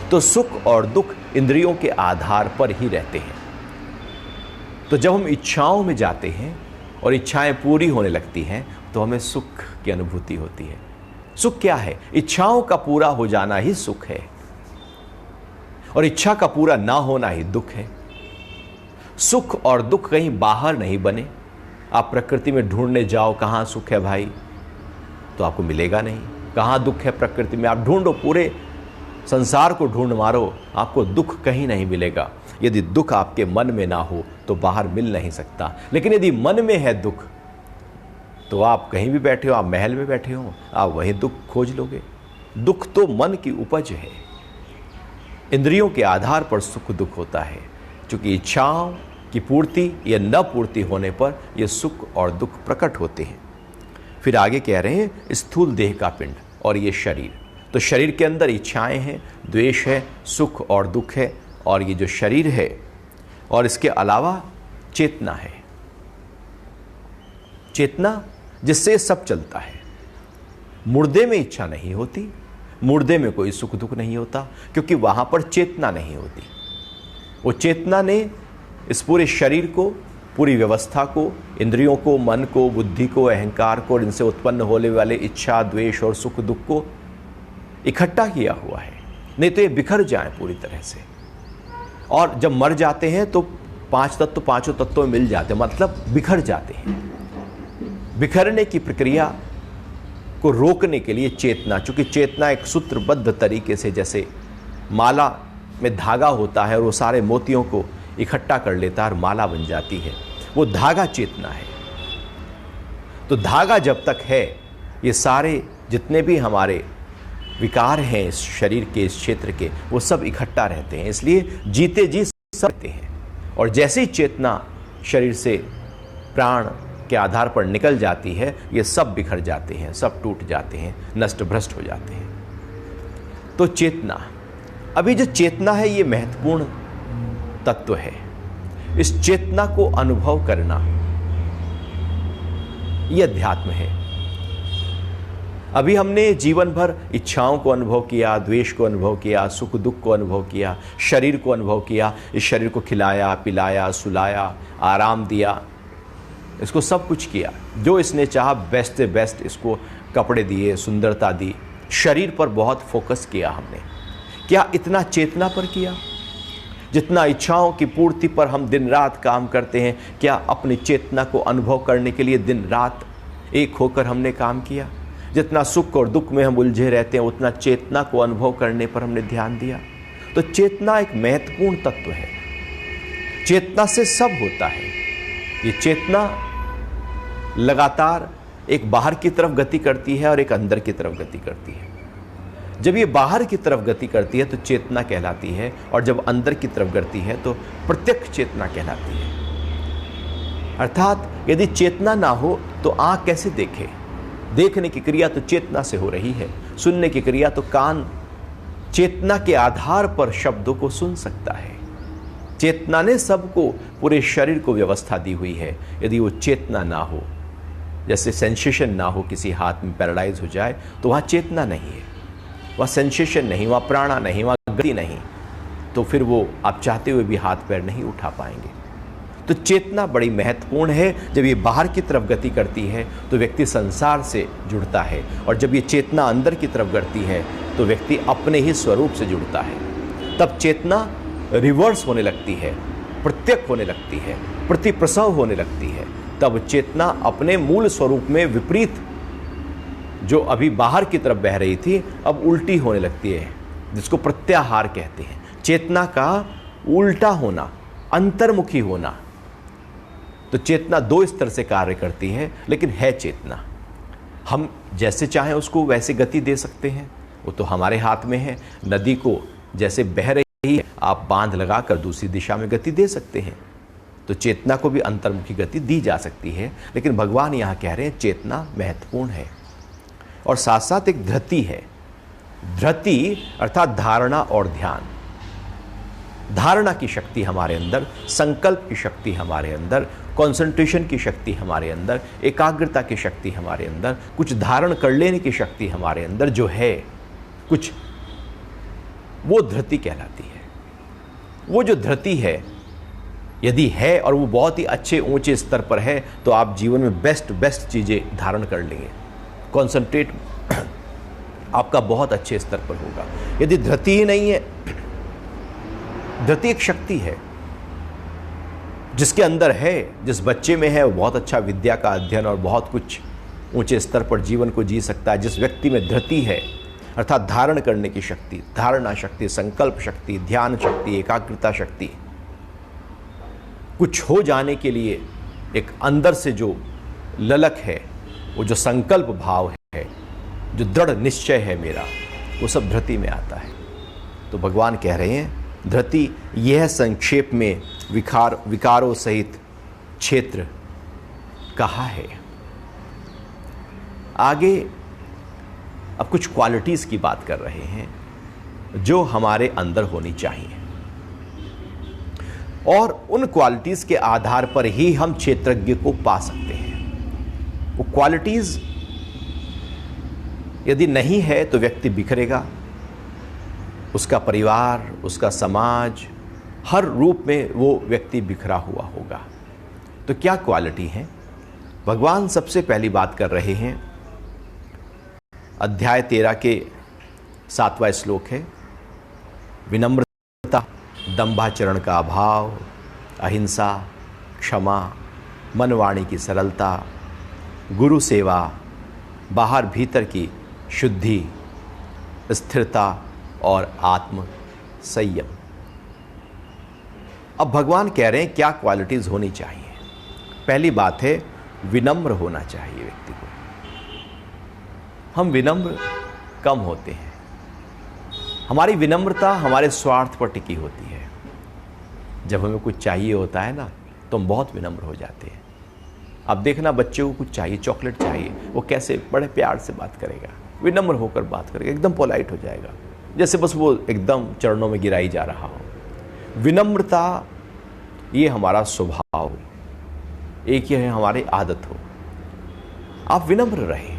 तो सुख और दुख इंद्रियों के आधार पर ही रहते हैं। तो जब हम इच्छाओं में जाते हैं और इच्छाएं पूरी होने लगती हैं, तो हमें सुख की अनुभूति होती है। सुख क्या है? इच्छाओं का पूरा हो जाना ही सुख है, और इच्छा का पूरा ना होना ही दुख है। सुख और दुख कहीं बाहर नहीं बने। आप प्रकृति में ढूंढने जाओ कहाँ सुख है भाई, तो आपको मिलेगा नहीं। कहाँ दुख है प्रकृति में, आप ढूंढो, पूरे संसार को ढूंढ मारो, आपको दुख कहीं नहीं मिलेगा। यदि दुख आपके मन में ना हो तो बाहर मिल नहीं सकता। लेकिन यदि मन में है दुख, तो आप कहीं भी बैठे हो, आप महल में बैठे हो, आप वहीं दुख खोज लोगे। दुख तो मन की उपज है। इंद्रियों के आधार पर सुख दुख होता है, क्योंकि इच्छाओं की पूर्ति या न पूर्ति होने पर यह सुख और दुख प्रकट होते हैं। फिर आगे कह रहे हैं स्थूल देह का पिंड और ये शरीर। तो शरीर के अंदर इच्छाएं हैं, द्वेष है, सुख और दुख है, और ये जो शरीर है, और इसके अलावा चेतना है। चेतना जिससे सब चलता है। मुर्दे में इच्छा नहीं होती, मुर्दे में कोई सुख दुख नहीं होता, क्योंकि वहां पर चेतना नहीं होती। वो चेतना ने इस पूरे शरीर को, पूरी व्यवस्था को, इंद्रियों को, मन को, बुद्धि को, अहंकार को और इनसे उत्पन्न होने वाले इच्छा, द्वेष और सुख दुख को इकट्ठा किया हुआ है। नहीं तो ये बिखर जाए पूरी तरह से। और जब मर जाते हैं तो पांच तत्व पांचों तत्वों में मिल जाते हैं, मतलब बिखर जाते हैं। बिखरने की प्रक्रिया को रोकने के लिए चेतना, चूंकि चेतना एक सूत्रबद्ध तरीके से, जैसे माला में धागा होता है और वो सारे मोतियों को इकट्ठा कर लेता है और माला बन जाती है, वो धागा चेतना है। तो धागा जब तक है, ये सारे जितने भी हमारे विकार हैं इस शरीर के, इस क्षेत्र के, वो सब इकट्ठा रहते हैं। इसलिए जीते जी सब रहते हैं। और जैसे ही चेतना शरीर से प्राण के आधार पर निकल जाती है, ये सब बिखर जाते हैं, सब टूट जाते हैं, नष्ट भ्रष्ट हो जाते हैं। तो चेतना, अभी जो चेतना है ये महत्वपूर्ण तत्व है। इस चेतना को अनुभव करना ये अध्यात्म है। अभी हमने जीवन भर इच्छाओं को अनुभव किया, द्वेष को अनुभव किया, सुख दुख को अनुभव किया, शरीर को अनुभव किया। इस शरीर को खिलाया, पिलाया, सुलाया, आराम दिया, इसको सब कुछ किया जो इसने चाहा, बेस्ट से बेस्ट इसको कपड़े दिए, सुंदरता दी। शरीर पर बहुत फोकस किया हमने। क्या इतना चेतना पर किया? जितना इच्छाओं की पूर्ति पर हम दिन रात काम करते हैं, क्या अपनी चेतना को अनुभव करने के लिए दिन रात एक होकर हमने काम किया? जितना सुख और दुख में हम उलझे रहते हैं, उतना चेतना को अनुभव करने पर हमने ध्यान दिया। तो चेतना एक महत्वपूर्ण तत्व है। चेतना से सब होता है। ये चेतना लगातार एक बाहर की तरफ गति करती है और एक अंदर की तरफ गति करती है। जब ये बाहर की तरफ गति करती है तो चेतना कहलाती है, और जब अंदर की तरफ करती है तो प्रत्यक्ष चेतना कहलाती है। अर्थात यदि चेतना ना हो तो आंख कैसे देखे? देखने की क्रिया तो चेतना से हो रही है, सुनने की क्रिया तो कान चेतना के आधार पर शब्दों को सुन सकता है। चेतना ने सबको, पूरे शरीर को व्यवस्था दी हुई है। यदि वो चेतना ना हो, जैसे सेंसेशन ना हो, किसी हाथ में पैरालाइज हो जाए तो वहाँ चेतना नहीं है, वहाँ सेंसेशन नहीं, वहाँ प्राणा नहीं, वहाँ गति नहीं, तो फिर वो आप चाहते हुए भी हाथ पैर नहीं उठा पाएंगे। तो चेतना बड़ी महत्वपूर्ण है। जब ये बाहर की तरफ गति करती है तो व्यक्ति संसार से जुड़ता है, और जब ये चेतना अंदर की तरफ बढ़ती है तो व्यक्ति अपने ही स्वरूप से जुड़ता है। तब चेतना रिवर्स होने लगती है, प्रत्यक होने लगती है, प्रतिप्रसव होने लगती है। तब चेतना अपने मूल स्वरूप में विपरीत, जो अभी बाहर की तरफ बह रही थी, अब उल्टी होने लगती है, जिसको प्रत्याहार कहते हैं। चेतना का उल्टा होना, अंतर्मुखी होना। तो चेतना दो स्तर से कार्य करती है, लेकिन है चेतना। हम जैसे चाहें उसको वैसे गति दे सकते हैं, वो तो हमारे हाथ में है। नदी को जैसे बह रही है, आप बांध लगाकर दूसरी दिशा में गति दे सकते हैं। तो चेतना को भी अंतर्मुखी गति दी जा सकती है, लेकिन भगवान यहाँ कह रहे हैं चेतना महत्वपूर्ण है। और साथ साथ एक धृति है। धृति अर्थात धारणा और ध्यान। धारणा की शक्ति हमारे अंदर, संकल्प की शक्ति हमारे अंदर, कंसंट्रेशन की शक्ति हमारे अंदर, एकाग्रता की शक्ति हमारे अंदर, कुछ धारण कर लेने की शक्ति हमारे अंदर जो है कुछ, वो धृति कहलाती है। वो जो धृति है यदि है और वो बहुत ही अच्छे ऊंचे स्तर पर है, तो आप जीवन में बेस्ट चीज़ें धारण कर लेंगे। कॉन्सेंट्रेट आपका बहुत अच्छे स्तर पर होगा। यदि धृति ही नहीं है, धृति एक शक्ति है जिसके अंदर है, जिस बच्चे में है, वो बहुत अच्छा विद्या का अध्ययन और बहुत कुछ ऊंचे स्तर पर जीवन को जी सकता है। जिस व्यक्ति में धृति है अर्थात धारण करने की शक्ति, धारणा शक्ति, संकल्प शक्ति, ध्यान शक्ति, एकाग्रता शक्ति, कुछ हो जाने के लिए एक अंदर से जो ललक है, वो जो संकल्प भाव है, जो दृढ़ निश्चय है मेरा, वो सब धृति में आता है। तो भगवान कह रहे हैं धृति यह संक्षेप में विकारों सहित क्षेत्र कहा है। आगे अब कुछ क्वालिटीज की बात कर रहे हैं जो हमारे अंदर होनी चाहिए, और उन क्वालिटीज के आधार पर ही हम क्षेत्रज्ञ को पा सकते हैं। वो क्वालिटीज यदि नहीं है तो व्यक्ति बिखरेगा, उसका परिवार, उसका समाज, हर रूप में वो व्यक्ति बिखरा हुआ होगा। तो क्या क्वालिटी है? भगवान सबसे पहली बात कर रहे हैं, अध्याय 13 के 7वां श्लोक है, विनम्रता, दंभाचरण का अभाव, अहिंसा, क्षमा, मन वाणी की सरलता, गुरु सेवा, बाहर भीतर की शुद्धि, स्थिरता और आत्म संयम। अब भगवान कह रहे हैं क्या क्वालिटीज होनी चाहिए। पहली बात है विनम्र होना चाहिए व्यक्ति को। हम विनम्र कम होते हैं। हमारी विनम्रता हमारे स्वार्थ पर टिकी होती है। जब हमें कुछ चाहिए होता है ना, तो हम बहुत विनम्र हो जाते हैं। अब देखना, बच्चे को कुछ चाहिए, चॉकलेट चाहिए, वो कैसे बड़े प्यार से बात करेगा, विनम्र होकर बात करेगा, एकदम पोलाइट हो जाएगा, जैसे बस वो एकदम चरणों में गिराई जा रहा हो। विनम्रता ये हमारा स्वभाव, एक ये है हमारी आदत हो। आप विनम्र रहें।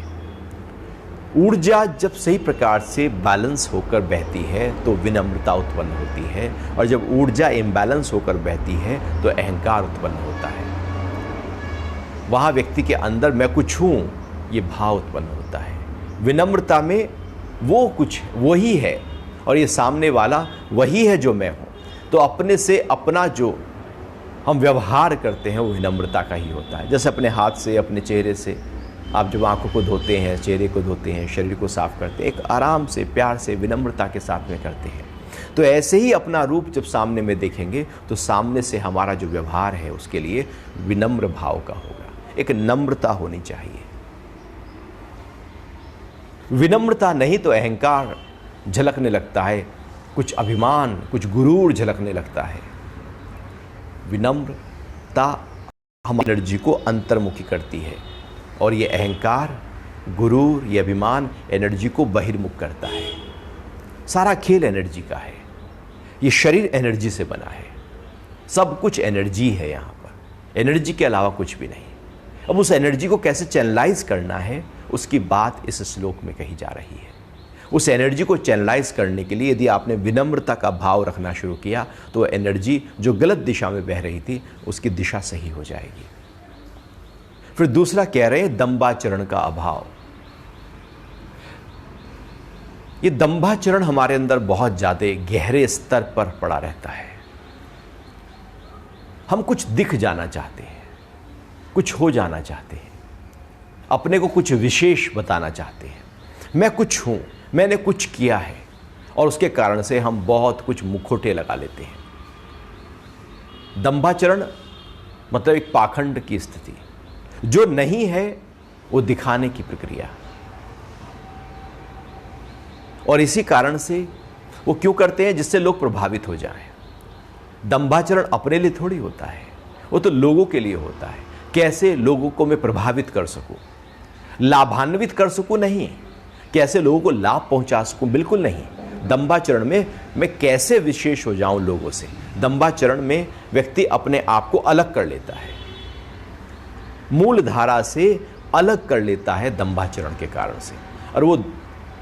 ऊर्जा जब सही प्रकार से बैलेंस होकर बहती है तो विनम्रता उत्पन्न होती है, और जब ऊर्जा इम्बैलेंस होकर बहती है तो अहंकार उत्पन्न होता है। वहाँ व्यक्ति के अंदर मैं कुछ हूँ ये भाव उत्पन्न होता है। विनम्रता में वो कुछ वही है और ये सामने वाला वही है जो मैं हूँ। तो अपने से अपना जो हम व्यवहार करते हैं वो विनम्रता का ही होता है। जैसे अपने हाथ से, अपने चेहरे से आप जब आंखों को धोते हैं, चेहरे को धोते हैं, शरीर को साफ करते हैं, एक आराम से, प्यार से, विनम्रता के साथ में करते हैं। तो ऐसे ही अपना रूप जब सामने में देखेंगे तो सामने से हमारा जो व्यवहार है उसके लिए विनम्र भाव का होगा। एक नम्रता होनी चाहिए। विनम्रता नहीं तो अहंकार झलकने लगता है, कुछ अभिमान, कुछ गुरूर झलकने लगता है। विनम्रता हमारी एनर्जी को अंतर्मुखी करती है, और ये अहंकार, गुरूर, ये अभिमान एनर्जी को बहिर्मुख करता है। सारा खेल एनर्जी का है। ये शरीर एनर्जी से बना है, सब कुछ एनर्जी है यहाँ पर, एनर्जी के अलावा कुछ भी नहीं। अब उस एनर्जी को कैसे चैनलाइज करना है, उसकी बात इस श्लोक में कही जा रही है। उस एनर्जी को चैनलाइज करने के लिए यदि आपने विनम्रता का भाव रखना शुरू किया तो एनर्जी जो गलत दिशा में बह रही थी उसकी दिशा सही हो जाएगी। फिर दूसरा कह रहे हैं दंभाचरण का अभाव। ये दंभाचरण हमारे अंदर बहुत ज्यादा गहरे स्तर पर पड़ा रहता है। हम कुछ दिख जाना चाहते हैं, कुछ हो जाना चाहते हैं, अपने को कुछ विशेष बताना चाहते हैं। मैं कुछ हूं, मैंने कुछ किया है, और उसके कारण से हम बहुत कुछ मुखौटे लगा लेते हैं। दंभाचरण मतलब एक पाखंड की स्थिति, जो नहीं है वो दिखाने की प्रक्रिया। और इसी कारण से वो क्यों करते हैं? जिससे लोग प्रभावित हो जाएं। दंभाचरण अपने लिए थोड़ी होता है, वो तो लोगों के लिए होता है। कैसे लोगों को मैं प्रभावित कर सकूं, लाभान्वित कर सकूं, नहीं। कैसे लोगों को लाभ पहुंचा सकूं, बिल्कुल नहीं। दंभाचरण में मैं कैसे विशेष हो जाऊं लोगों से। दंभाचरण में व्यक्ति अपने आप को अलग कर लेता है, मूल धारा से अलग कर लेता है दंभाचरण के कारण से। और वो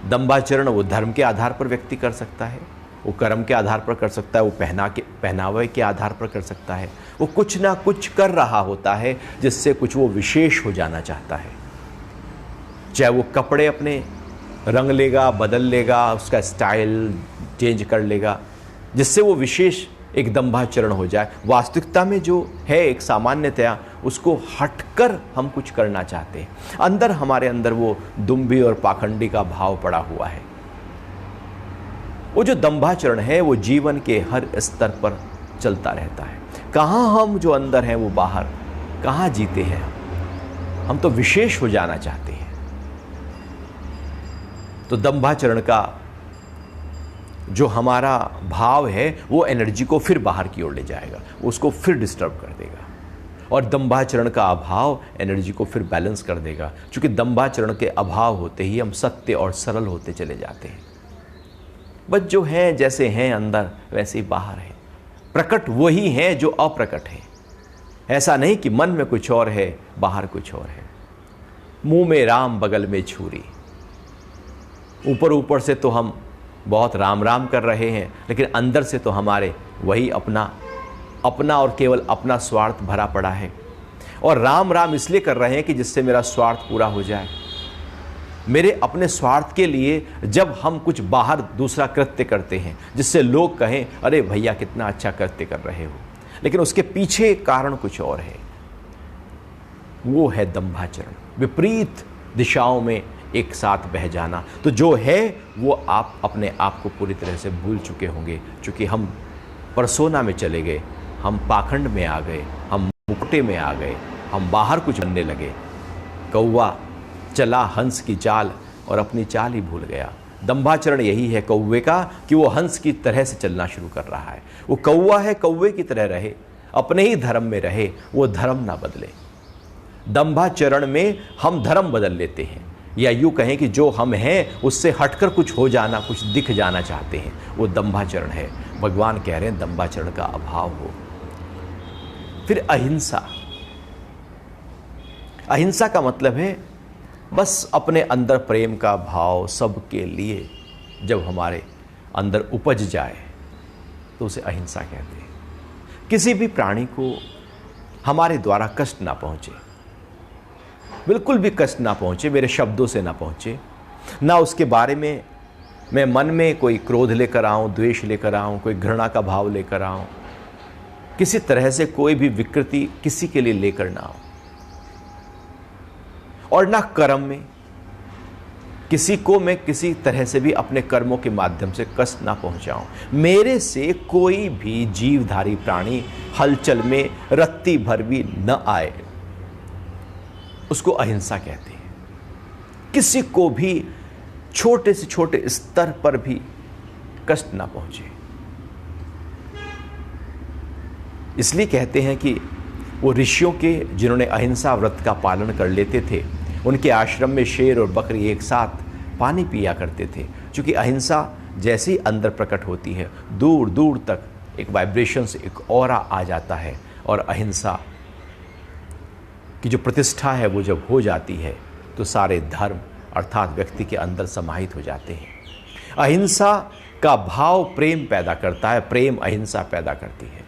दंभाचरण वो धर्म के आधार पर व्यक्ति कर सकता है, वो कर्म के आधार पर कर सकता है, वो पहनावे के आधार पर कर सकता है। वो कुछ ना कुछ कर रहा होता है जिससे कुछ वो विशेष हो जाना चाहता है। चाहे वो कपड़े अपने रंग लेगा, बदल लेगा, उसका स्टाइल चेंज कर लेगा, जिससे वो विशेष एक दंभाचरण हो जाए। वास्तविकता में जो है एक सामान्यतया, उसको हटकर हम कुछ करना चाहते हैं। अंदर हमारे अंदर वो दुम्भी और पाखंडी का भाव पड़ा हुआ है। वो जो दंभाचरण है वो जीवन के हर स्तर पर चलता रहता है। कहाँ हम जो अंदर हैं वो बाहर कहाँ जीते हैं। हम तो विशेष हो जाना चाहते हैं। तो दंभाचरण का जो हमारा भाव है वो एनर्जी को फिर बाहर की ओर ले जाएगा, उसको फिर डिस्टर्ब कर देगा। और दंभाचरण का अभाव एनर्जी को फिर बैलेंस कर देगा, क्योंकि दंभाचरण के अभाव होते ही हम सत्य और सरल होते चले जाते हैं। बस जो हैं जैसे हैं अंदर वैसे ही बाहर है। प्रकट वही है जो अप्रकट है। ऐसा नहीं कि मन में कुछ और है बाहर कुछ और है। मुंह में राम बगल में छुरी। ऊपर ऊपर से तो हम बहुत राम राम कर रहे हैं, लेकिन अंदर से तो हमारे वही अपना और केवल अपना स्वार्थ भरा पड़ा है। और राम राम इसलिए कर रहे हैं कि जिससे मेरा स्वार्थ पूरा हो जाए। मेरे अपने स्वार्थ के लिए जब हम कुछ बाहर दूसरा कृत्य करते हैं जिससे लोग कहें अरे भैया कितना अच्छा कृत्य कर रहे हो, लेकिन उसके पीछे कारण कुछ और है, वो है दंभाचरण। विपरीत दिशाओं में एक साथ बह जाना। तो जो है वो आप अपने आप को पूरी तरह से भूल चुके होंगे, क्योंकि हम परसोना में चले गए, हम पाखंड में आ गए, हम मुकुटे में आ गए, हम बाहर कुछ बनने लगे। कौवा चला हंस की चाल और अपनी चाल ही भूल गया। दंभाचरण यही है कौवे का कि वो हंस की तरह से चलना शुरू कर रहा है। वो कौवा है, कौवे की तरह रहे, अपने ही धर्म में रहे, वो धर्म ना बदले। दंभाचरण में हम धर्म बदल लेते हैं, या यूँ कहें कि जो हम हैं उससे हटकर कुछ हो जाना, कुछ दिख जाना चाहते हैं, वो दंभाचरण है। भगवान कह रहे हैं दंभाचरण का अभाव हो। फिर अहिंसा। अहिंसा का मतलब है बस अपने अंदर प्रेम का भाव सबके लिए जब हमारे अंदर उपज जाए तो उसे अहिंसा कहते हैं। किसी भी प्राणी को हमारे द्वारा कष्ट ना पहुंचे, बिल्कुल भी कष्ट ना पहुंचे, मेरे शब्दों से ना पहुंचे, ना उसके बारे में मैं मन में कोई क्रोध लेकर आऊं, द्वेष लेकर आऊं, कोई घृणा का भाव लेकर आऊं, किसी तरह से कोई भी विकृति किसी के लिए लेकर ना आऊं। और ना कर्म में किसी को मैं किसी तरह से भी अपने कर्मों के माध्यम से कष्ट ना पहुंचाऊं। मेरे से कोई भी जीवधारी प्राणी हलचल में रत्ती भर भी न आए, उसको अहिंसा कहते हैं। किसी को भी छोटे से छोटे स्तर पर भी कष्ट ना पहुंचे। इसलिए कहते हैं कि वो ऋषियों के जिन्होंने अहिंसा व्रत का पालन कर लेते थे, उनके आश्रम में शेर और बकरी एक साथ पानी पिया करते थे। क्योंकि अहिंसा जैसे ही अंदर प्रकट होती है, दूर दूर तक एक वाइब्रेशंस, एक ऑरा आ जाता है, और अहिंसा की जो प्रतिष्ठा है वो जब हो जाती है तो सारे धर्म अर्थात व्यक्ति के अंदर समाहित हो जाते हैं। अहिंसा का भाव प्रेम पैदा करता है, प्रेम अहिंसा पैदा करती है।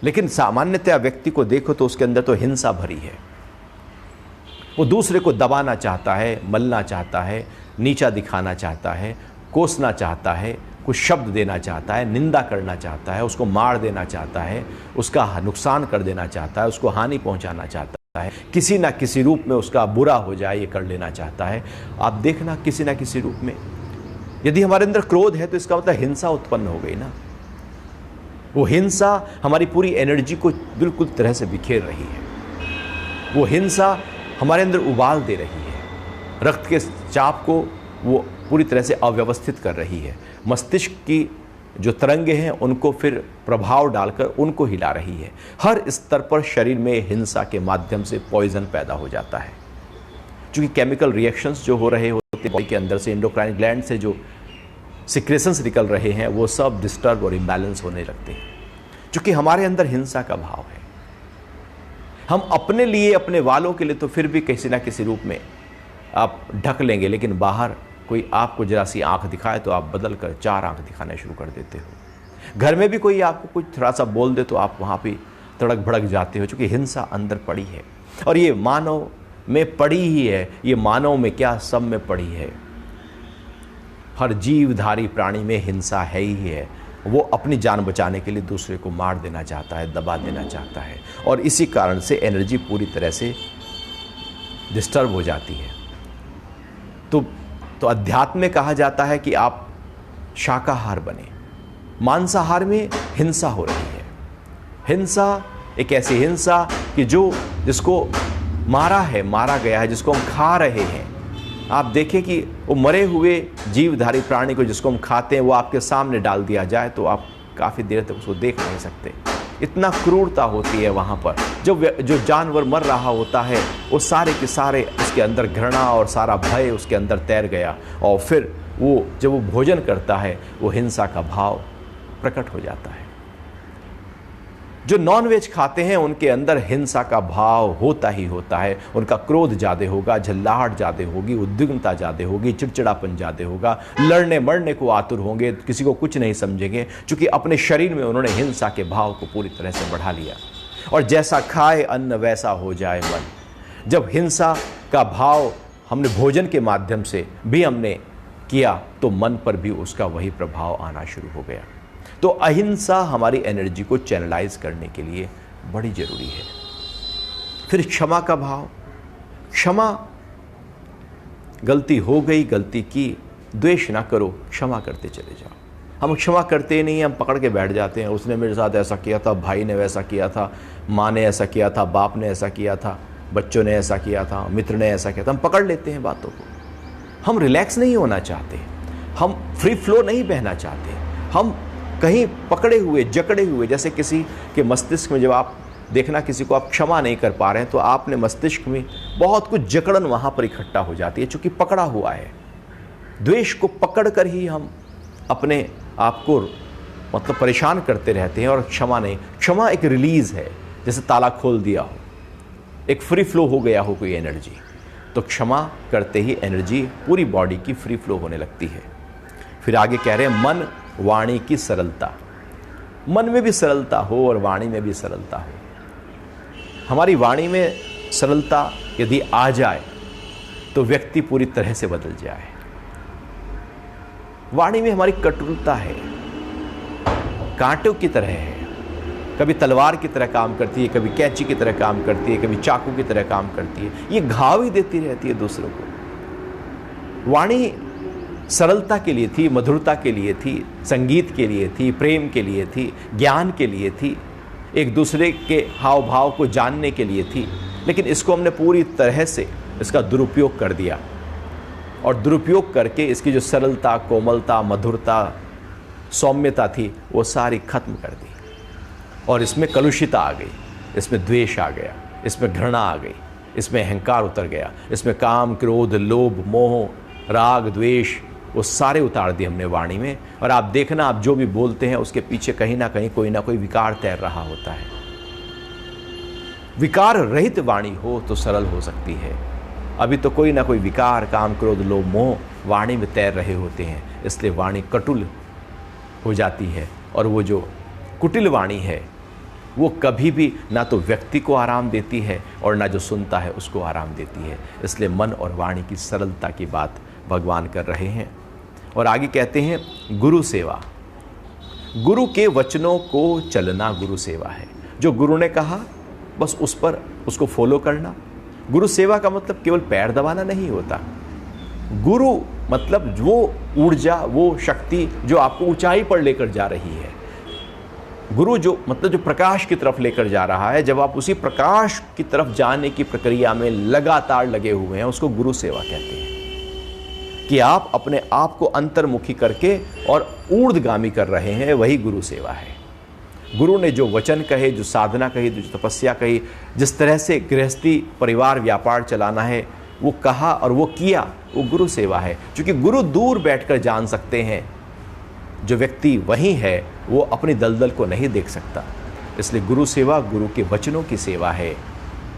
लेकिन सामान्यतया व्यक्ति को देखो तो उसके अंदर तो हिंसा भरी है। वो दूसरे को दबाना चाहता है, मलना चाहता है, नीचा दिखाना चाहता है, कोसना चाहता है, कुछ शब्द देना चाहता है, निंदा करना चाहता है, उसको मार देना चाहता है, उसका नुकसान कर देना चाहता है, उसको हानि पहुंचाना चाहता है, किसी ना किसी रूप में उसका बुरा हो जाए ये कर लेना चाहता है। आप देखना किसी ना किसी रूप में, यदि हमारे अंदर क्रोध है तो इसका मतलब हिंसा उत्पन्न हो गई ना। वो हिंसा हमारी पूरी एनर्जी को बिल्कुल तरह से बिखेर रही है। वो हिंसा हमारे अंदर उबाल दे रही है, रक्त के चाप को वो पूरी तरह से अव्यवस्थित कर रही है, मस्तिष्क की जो तरंगे हैं उनको फिर प्रभाव डालकर उनको हिला रही है। हर स्तर पर शरीर में हिंसा के माध्यम से पॉइजन पैदा हो जाता है। क्योंकि केमिकल रिएक्शंस जो हो रहे होते हैं बॉडी के अंदर से, एंडोक्राइन ग्लैंड से जो सिक्रेशंस निकल रहे हैं वो सब डिस्टर्ब और इम्बैलेंस होने लगते हैं। क्योंकि हमारे अंदर हिंसा का भाव है। हम अपने लिए, अपने वालों के लिए तो फिर भी किसी ना किसी रूप में आप ढक लेंगे, लेकिन बाहर कोई आपको जरा सी आंख दिखाए तो आप बदल कर 4 आंख दिखाना शुरू कर देते हो। घर में भी कोई आपको कुछ थोड़ा सा बोल दे तो आप वहाँ पे तड़क भड़क जाते हो, क्योंकि हिंसा अंदर पड़ी है। और ये मानव में पड़ी ही है, ये मानव में क्या सब में पड़ी है। हर जीवधारी प्राणी में हिंसा है ही है। वो अपनी जान बचाने के लिए दूसरे को मार देना चाहता है, दबा देना चाहता है, और इसी कारण से एनर्जी पूरी तरह से डिस्टर्ब हो जाती है। तो अध्यात्म में कहा जाता है कि आप शाकाहार बने। मांसाहार में हिंसा हो रही है। हिंसा एक ऐसी हिंसा कि जिसको मारा गया है, जिसको हम खा रहे हैं। आप देखें कि वो मरे हुए जीवधारी प्राणी को जिसको हम खाते हैं वो आपके सामने डाल दिया जाए तो आप काफ़ी देर तक उसको देख नहीं सकते। इतना क्रूरता होती है वहाँ पर। जो जानवर मर रहा होता है वो सारे के सारे उसके अंदर घृणा और सारा भय उसके अंदर तैर गया, और फिर वो जब वो भोजन करता है वो हिंसा का भाव प्रकट हो जाता है। जो नॉनवेज खाते हैं उनके अंदर हिंसा का भाव होता ही होता है। उनका क्रोध ज़्यादा होगा, झल्लाहट ज़्यादा होगी, उद्विग्नता ज़्यादा होगी, चिड़चिड़ापन ज़्यादा होगा, लड़ने मरने को आतुर होंगे, किसी को कुछ नहीं समझेंगे, क्योंकि अपने शरीर में उन्होंने हिंसा के भाव को पूरी तरह से बढ़ा लिया। और जैसा खाए अन्न वैसा हो जाए मन। जब हिंसा का भाव हमने भोजन के माध्यम से भी हमने किया तो मन पर भी उसका वही प्रभाव आना शुरू हो गया। तो अहिंसा हमारी एनर्जी को चैनलाइज करने के लिए बड़ी जरूरी है। फिर क्षमा का भाव। क्षमा, गलती हो गई, गलती की, द्वेष ना करो, क्षमा करते चले जाओ। हम क्षमा करते नहीं, हम पकड़ के बैठ जाते हैं। उसने मेरे साथ ऐसा किया था, भाई ने वैसा किया था, माँ ने ऐसा किया था, बाप ने ऐसा किया था, बच्चों ने ऐसा किया था, मित्र ने ऐसा किया था। हम पकड़ लेते हैं बातों को। हम रिलैक्स नहीं होना चाहते, हम फ्री फ्लो नहीं बहना चाहते, हम कहीं पकड़े हुए, जकड़े हुए। जैसे किसी के मस्तिष्क में जब आप देखना किसी को आप क्षमा नहीं कर पा रहे हैं तो आपने मस्तिष्क में बहुत कुछ जकड़न वहाँ पर इकट्ठा हो जाती है, चूँकि पकड़ा हुआ है। द्वेष को पकड़ कर ही हम अपने आप को मतलब परेशान करते रहते हैं, और क्षमा नहीं। क्षमा एक रिलीज़ है, जैसे ताला खोल दिया हो, एक फ्री फ्लो हो गया हो कोई एनर्जी, तो क्षमा करते ही एनर्जी पूरी बॉडी की फ्री फ्लो होने लगती है। फिर आगे कह रहे हैं मन वाणी की सरलता। मन में भी सरलता हो और वाणी में भी सरलता हो। हमारी वाणी में सरलता यदि आ जाए तो व्यक्ति पूरी तरह से बदल जाए। वाणी में हमारी कटुता है, कांटों की तरह है, कभी तलवार की तरह काम करती है, कभी कैंची की तरह काम करती है, कभी चाकू की तरह काम करती है। ये घाव ही देती रहती है दूसरों को। वाणी सरलता के लिए थी, मधुरता के लिए थी, संगीत के लिए थी, प्रेम के लिए थी, ज्ञान के लिए थी, एक दूसरे के हाव भाव को जानने के लिए थी। लेकिन इसको हमने पूरी तरह से इसका दुरुपयोग कर दिया, और दुरुपयोग करके इसकी जो सरलता, कोमलता, मधुरता, सौम्यता थी वो सारी खत्म कर दी। और इसमें कलुषिता आ गई, इसमें द्वेष आ गया, इसमें घृणा आ गई, इसमें अहंकार उतर गया, इसमें काम, क्रोध, लोभ, मोह, राग, द्वेष, वो सारे उतार दिए हमने वाणी में। और आप देखना, आप जो भी बोलते हैं उसके पीछे कहीं ना कहीं कोई ना कोई विकार तैर रहा होता है। विकार रहित वाणी हो तो सरल हो सकती है। अभी तो कोई ना कोई विकार, काम, क्रोध, लोभ, मोह वाणी में तैर रहे होते हैं, इसलिए वाणी कटुल हो जाती है। और वो जो कुटिल वाणी है वो कभी भी ना तो व्यक्ति को आराम देती है और ना जो सुनता है उसको आराम देती है। इसलिए मन और वाणी की सरलता की बात भगवान कर रहे हैं। और आगे कहते हैं गुरु सेवा। गुरु के वचनों को चलना गुरु सेवा है। जो गुरु ने कहा बस उस पर उसको फॉलो करना। गुरु सेवा का मतलब केवल पैर दबाना नहीं होता। गुरु मतलब वो ऊर्जा, वो शक्ति जो आपको ऊंचाई पर लेकर जा रही है। गुरु जो मतलब जो प्रकाश की तरफ लेकर जा रहा है, जब आप उसी प्रकाश की तरफ जाने की प्रक्रिया में लगातार लगे हुए हैं, उसको गुरु सेवा कहते हैं। कि आप अपने आप को अंतर्मुखी करके और ऊर्ध्वगामी कर रहे हैं, वही गुरु सेवा है। गुरु ने जो वचन कहे, जो साधना कही, जो तपस्या कही, जिस तरह से गृहस्थी, परिवार, व्यापार चलाना है वो कहा और वो किया, वो गुरु सेवा है। क्योंकि गुरु दूर बैठकर जान सकते हैं, जो व्यक्ति वहीं है वो अपनी दलदल को नहीं देख सकता। इसलिए गुरु सेवा गुरु के वचनों की सेवा है,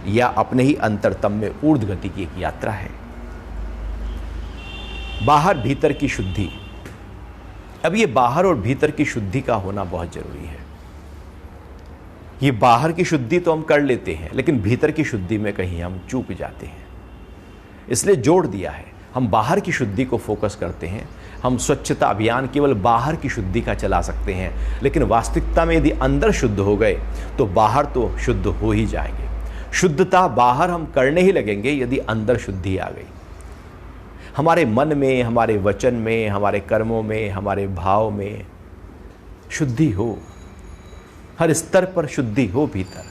या अपने ही अंतरतम में ऊर्ध्व गति की एक यात्रा है। बाहर भीतर की शुद्धि। अब ये बाहर और भीतर की शुद्धि का होना बहुत जरूरी है। ये बाहर की शुद्धि तो हम कर लेते हैं, लेकिन भीतर की शुद्धि में कहीं हम चूक जाते हैं। इसलिए जोड़ दिया है, हम बाहर की शुद्धि को फोकस करते हैं। हम स्वच्छता अभियान केवल बाहर की शुद्धि का चला सकते हैं, लेकिन वास्तविकता में यदि अंदर शुद्ध हो गए तो बाहर तो शुद्ध हो ही जाएंगे। शुद्धता बाहर हम करने ही लगेंगे यदि अंदर शुद्धि आ गई। हमारे मन में, हमारे वचन में, हमारे कर्मों में, हमारे भाव में शुद्धि हो, हर स्तर पर शुद्धि हो, भीतर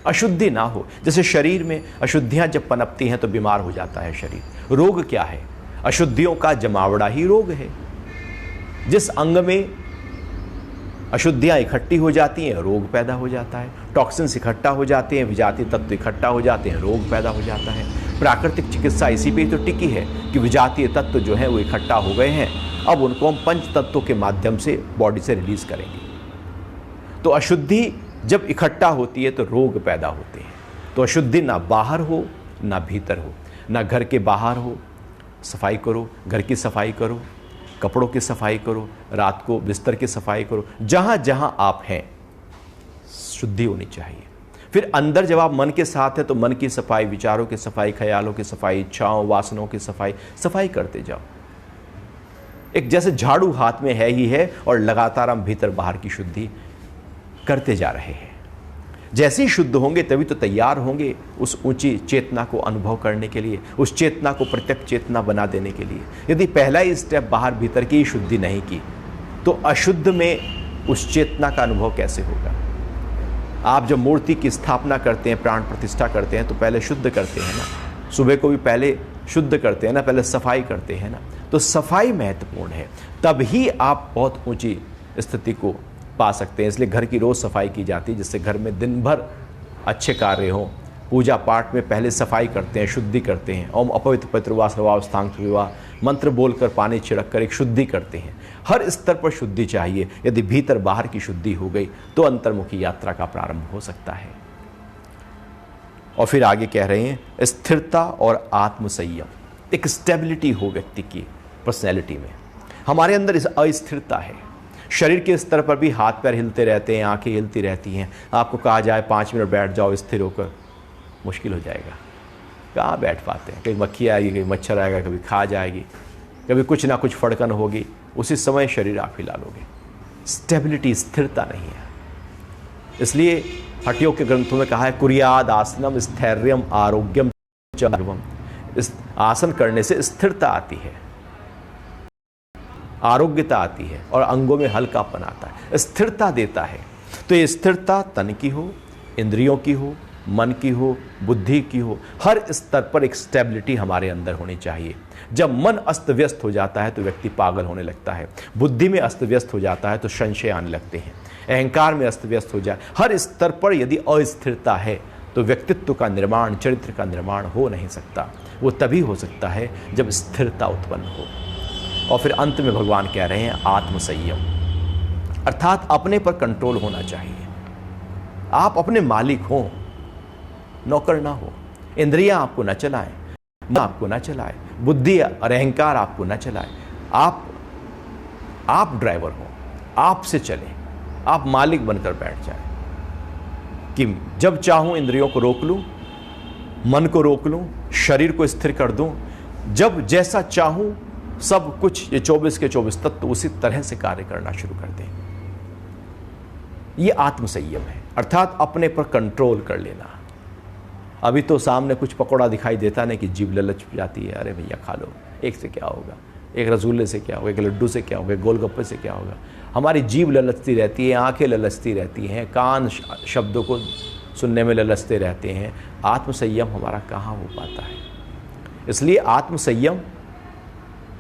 अशुद्धि ना हो। जैसे शरीर में अशुद्धियां जब पनपती हैं तो बीमार हो जाता है शरीर। रोग क्या है? अशुद्धियों का जमावड़ा ही रोग है। जिस अंग में अशुद्धियां इकट्ठी हो जाती हैं, रोग पैदा हो जाता है। टॉक्सिन्स इकट्ठा हो जाते हैं, विजातीय तत्व इकट्ठा हो जाते हैं, रोग पैदा हो जाता है। प्राकृतिक चिकित्सा इसी पे ही तो टिकी है कि विजातीय तत्व जो है वो इकट्ठा हो गए हैं, अब उनको हम पंच तत्वों के माध्यम से बॉडी से रिलीज करेंगे। तो अशुद्धि जब इकट्ठा होती है तो रोग पैदा होते हैं। तो अशुद्धि ना बाहर हो ना भीतर हो, ना घर के बाहर हो। सफाई करो, घर की सफाई करो, कपड़ों की सफाई करो, रात को बिस्तर की सफाई करो, जहाँ जहाँ आप हैं शुद्धि होनी चाहिए। फिर अंदर जब आप मन के साथ हैं तो मन की सफाई, विचारों की सफाई, ख्यालों की सफाई, इच्छाओं, वासनाओं की सफाई करते जाओ। एक जैसे झाड़ू हाथ में है ही है, और लगातार हम भीतर बाहर की शुद्धि करते जा रहे हैं। जैसे ही शुद्ध होंगे तभी तो तैयार होंगे उस ऊंची चेतना को अनुभव करने के लिए, उस चेतना को प्रत्यक्ष चेतना बना देने के लिए। यदि पहला ही स्टेप बाहर भीतर की शुद्धि नहीं की तो अशुद्ध में उस चेतना का अनुभव कैसे होगा? आप जब मूर्ति की स्थापना करते हैं, प्राण प्रतिष्ठा करते हैं, तो पहले शुद्ध करते हैं ना। सुबह को भी पहले शुद्ध करते हैं ना, पहले सफाई करते हैं ना। तो सफाई महत्वपूर्ण है, तभी आप बहुत ऊंची स्थिति को पा सकते हैं। इसलिए घर की रोज़ सफाई की जाती है, जिससे घर में दिन भर अच्छे कार्य हों। पूजा पाठ में पहले सफाई करते हैं, शुद्धि करते हैं। ओम अपवित्र पवित्र वा सर्वावस्थांग विवाह मंत्र बोलकर पानी छिड़क कर एक शुद्धि करते हैं। हर स्तर पर शुद्धि चाहिए। यदि भीतर बाहर की शुद्धि हो गई तो अंतर्मुखी यात्रा का प्रारंभ हो सकता है। और फिर आगे कह रहे हैं स्थिरता और आत्मसंयम, एक स्टेबिलिटी हो व्यक्ति की पर्सनैलिटी में। हमारे अंदर इस अस्थिरता है। शरीर के स्तर पर भी हाथ पैर हिलते रहते हैं, आंखें हिलती रहती हैं। आपको कहा जाए 5 मिनट बैठ जाओ स्थिर होकर, मुश्किल हो जाएगा। कहाँ बैठ पाते हैं? कभी मक्खी आएगी, कभी मच्छर आएगा, कभी खा जाएगी, कभी कुछ ना कुछ फड़कन होगी, उसी समय शरीर आप हिला लोगे। स्टेबिलिटी, स्थिरता नहीं है। इसलिए हटियों के ग्रंथों में कहा है कुर्याद आसनम स्थैर्यम आरोग्यम च। इस आसन करने से स्थिरता आती है, आरोग्यता आती है और अंगों में हल्कापन आता है, स्थिरता देता है। तो ये स्थिरता तन की हो, इंद्रियों की हो, मन की हो, बुद्धि की हो, हर स्तर पर एक स्टेबिलिटी हमारे अंदर होनी चाहिए। जब मन अस्त व्यस्त हो जाता है तो व्यक्ति पागल होने लगता है, बुद्धि में अस्त व्यस्त हो जाता है तो संशय आने लगते हैं, अहंकार में अस्त व्यस्त हो जाए, हर स्तर पर यदि अस्थिरता है तो व्यक्तित्व का निर्माण, चरित्र का निर्माण हो नहीं सकता। वो तभी हो सकता है जब स्थिरता उत्पन्न हो। और फिर अंत में भगवान कह रहे हैं आत्मसंयम, अर्थात अपने पर कंट्रोल होना चाहिए। आप अपने मालिक हो, नौकर ना हो। इंद्रियां आपको न चलाएं, मन आपको न चलाए, बुद्धि और अहंकार आपको न चलाए। आप ड्राइवर हो, आपसे चले, आप मालिक बनकर बैठ जाए कि जब चाहूं इंद्रियों को रोक लूं, मन को रोक लूं, शरीर को स्थिर कर दूं, जब जैसा चाहूं सब कुछ, ये 24 के 24 तत्व उसी तरह से कार्य करना शुरू कर दें। ये आत्मसंयम है, अर्थात अपने पर कंट्रोल कर लेना। अभी तो सामने कुछ पकौड़ा दिखाई देता नहीं कि जीभ ललच जाती है, अरे भैया खा लो, एक से क्या होगा, एक रसगुल्ले से क्या होगा, एक लड्डू से क्या होगा, एक गोलगप्पे से क्या होगा। हमारी जीभ ललचती रहती है, आंखें ललचती रहती हैं, कान शब्दों को सुनने में ललचते रहते हैं। आत्मसंयम हमारा कहाँ हो पाता है। इसलिए आत्मसंयम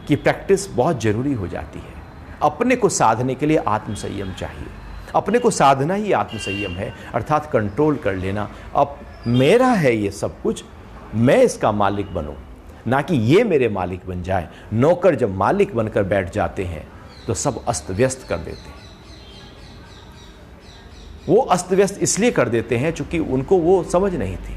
की प्रैक्टिस बहुत ज़रूरी हो जाती है। अपने को साधने के लिए आत्मसंयम चाहिए। अपने को साधना ही आत्मसंयम है, अर्थात कंट्रोल कर लेना। अब मेरा है ये सब कुछ, मैं इसका मालिक बनूं, ना कि ये मेरे मालिक बन जाए। नौकर जब मालिक बनकर बैठ जाते हैं तो सब अस्त व्यस्त कर देते हैं। वो अस्त व्यस्त इसलिए कर देते हैं क्योंकि उनको वो समझ नहीं थी।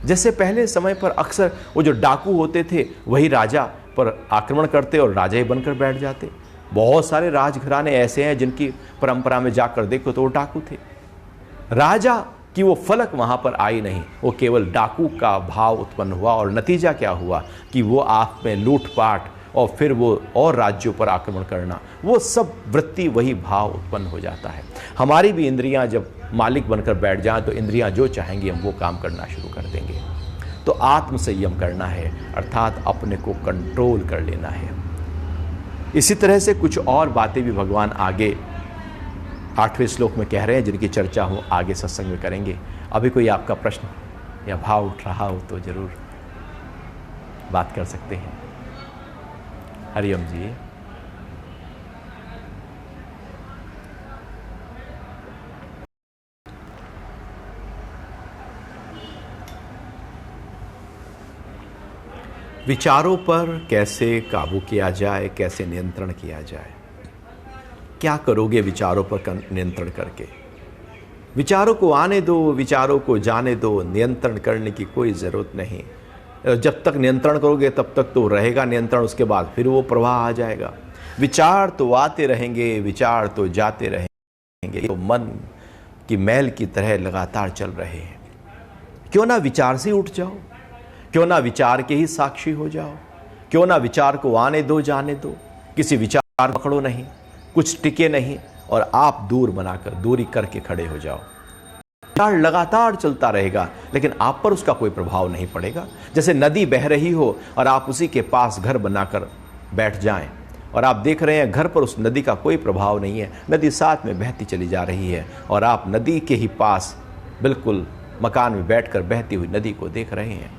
जैसे पहले समय पर अक्सर वो जो डाकू होते थे वही राजा पर आक्रमण करते और राजा ही बनकर बैठ जाते। बहुत सारे राजघराने ऐसे हैं जिनकी परंपरा में जाकर देखो तो वो डाकू थे। राजा की वो फलक वहां पर आई नहीं, वो केवल डाकू का भाव उत्पन्न हुआ और नतीजा क्या हुआ कि वो आप में लूटपाट और फिर वो और राज्यों पर आक्रमण करना, वो सब वृत्ति, वही भाव उत्पन्न हो जाता है। हमारी भी इंद्रियां जब मालिक बनकर बैठ जाएं तो इंद्रियां जो चाहेंगी हम वो काम करना शुरू कर देंगे। तो आत्मसंयम करना है, अर्थात अपने को कंट्रोल कर लेना है। इसी तरह से कुछ और बातें भी भगवान आगे 8वें श्लोक में कह रहे हैं, जिनकी चर्चा हम आगे सत्संग में करेंगे। अभी कोई आपका प्रश्न या भाव उठ रहा हो तो जरूर बात कर सकते हैं। हरिओम जी। विचारों पर कैसे काबू किया जाए, कैसे नियंत्रण किया जाए। क्या करोगे विचारों पर नियंत्रण करके? विचारों को आने दो, विचारों को जाने दो, नियंत्रण करने की कोई ज़रूरत नहीं। जब तक नियंत्रण करोगे तब तक तो रहेगा नियंत्रण, उसके बाद फिर वो प्रवाह आ जाएगा। विचार तो आते रहेंगे, विचार तो जाते रहेंगे, तो मन की मैल की तरह लगातार चल रहे हैं। क्यों ना विचार से उठ जाओ, क्यों ना विचार के ही साक्षी हो जाओ, क्यों ना विचार को आने दो, जाने दो। किसी विचार पकड़ो नहीं, कुछ टिके नहीं और आप दूर बनाकर, दूरी करके खड़े हो जाओ। विचार लगातार चलता रहेगा लेकिन आप पर उसका कोई प्रभाव नहीं पड़ेगा। जैसे नदी बह रही हो और आप उसी के पास घर बनाकर बैठ जाएं और आप देख रहे हैं घर पर उस नदी का कोई प्रभाव नहीं है, नदी साथ में बहती चली जा रही है और आप नदी के ही पास बिल्कुल मकान में बैठकर बहती हुई नदी को देख रहे हैं।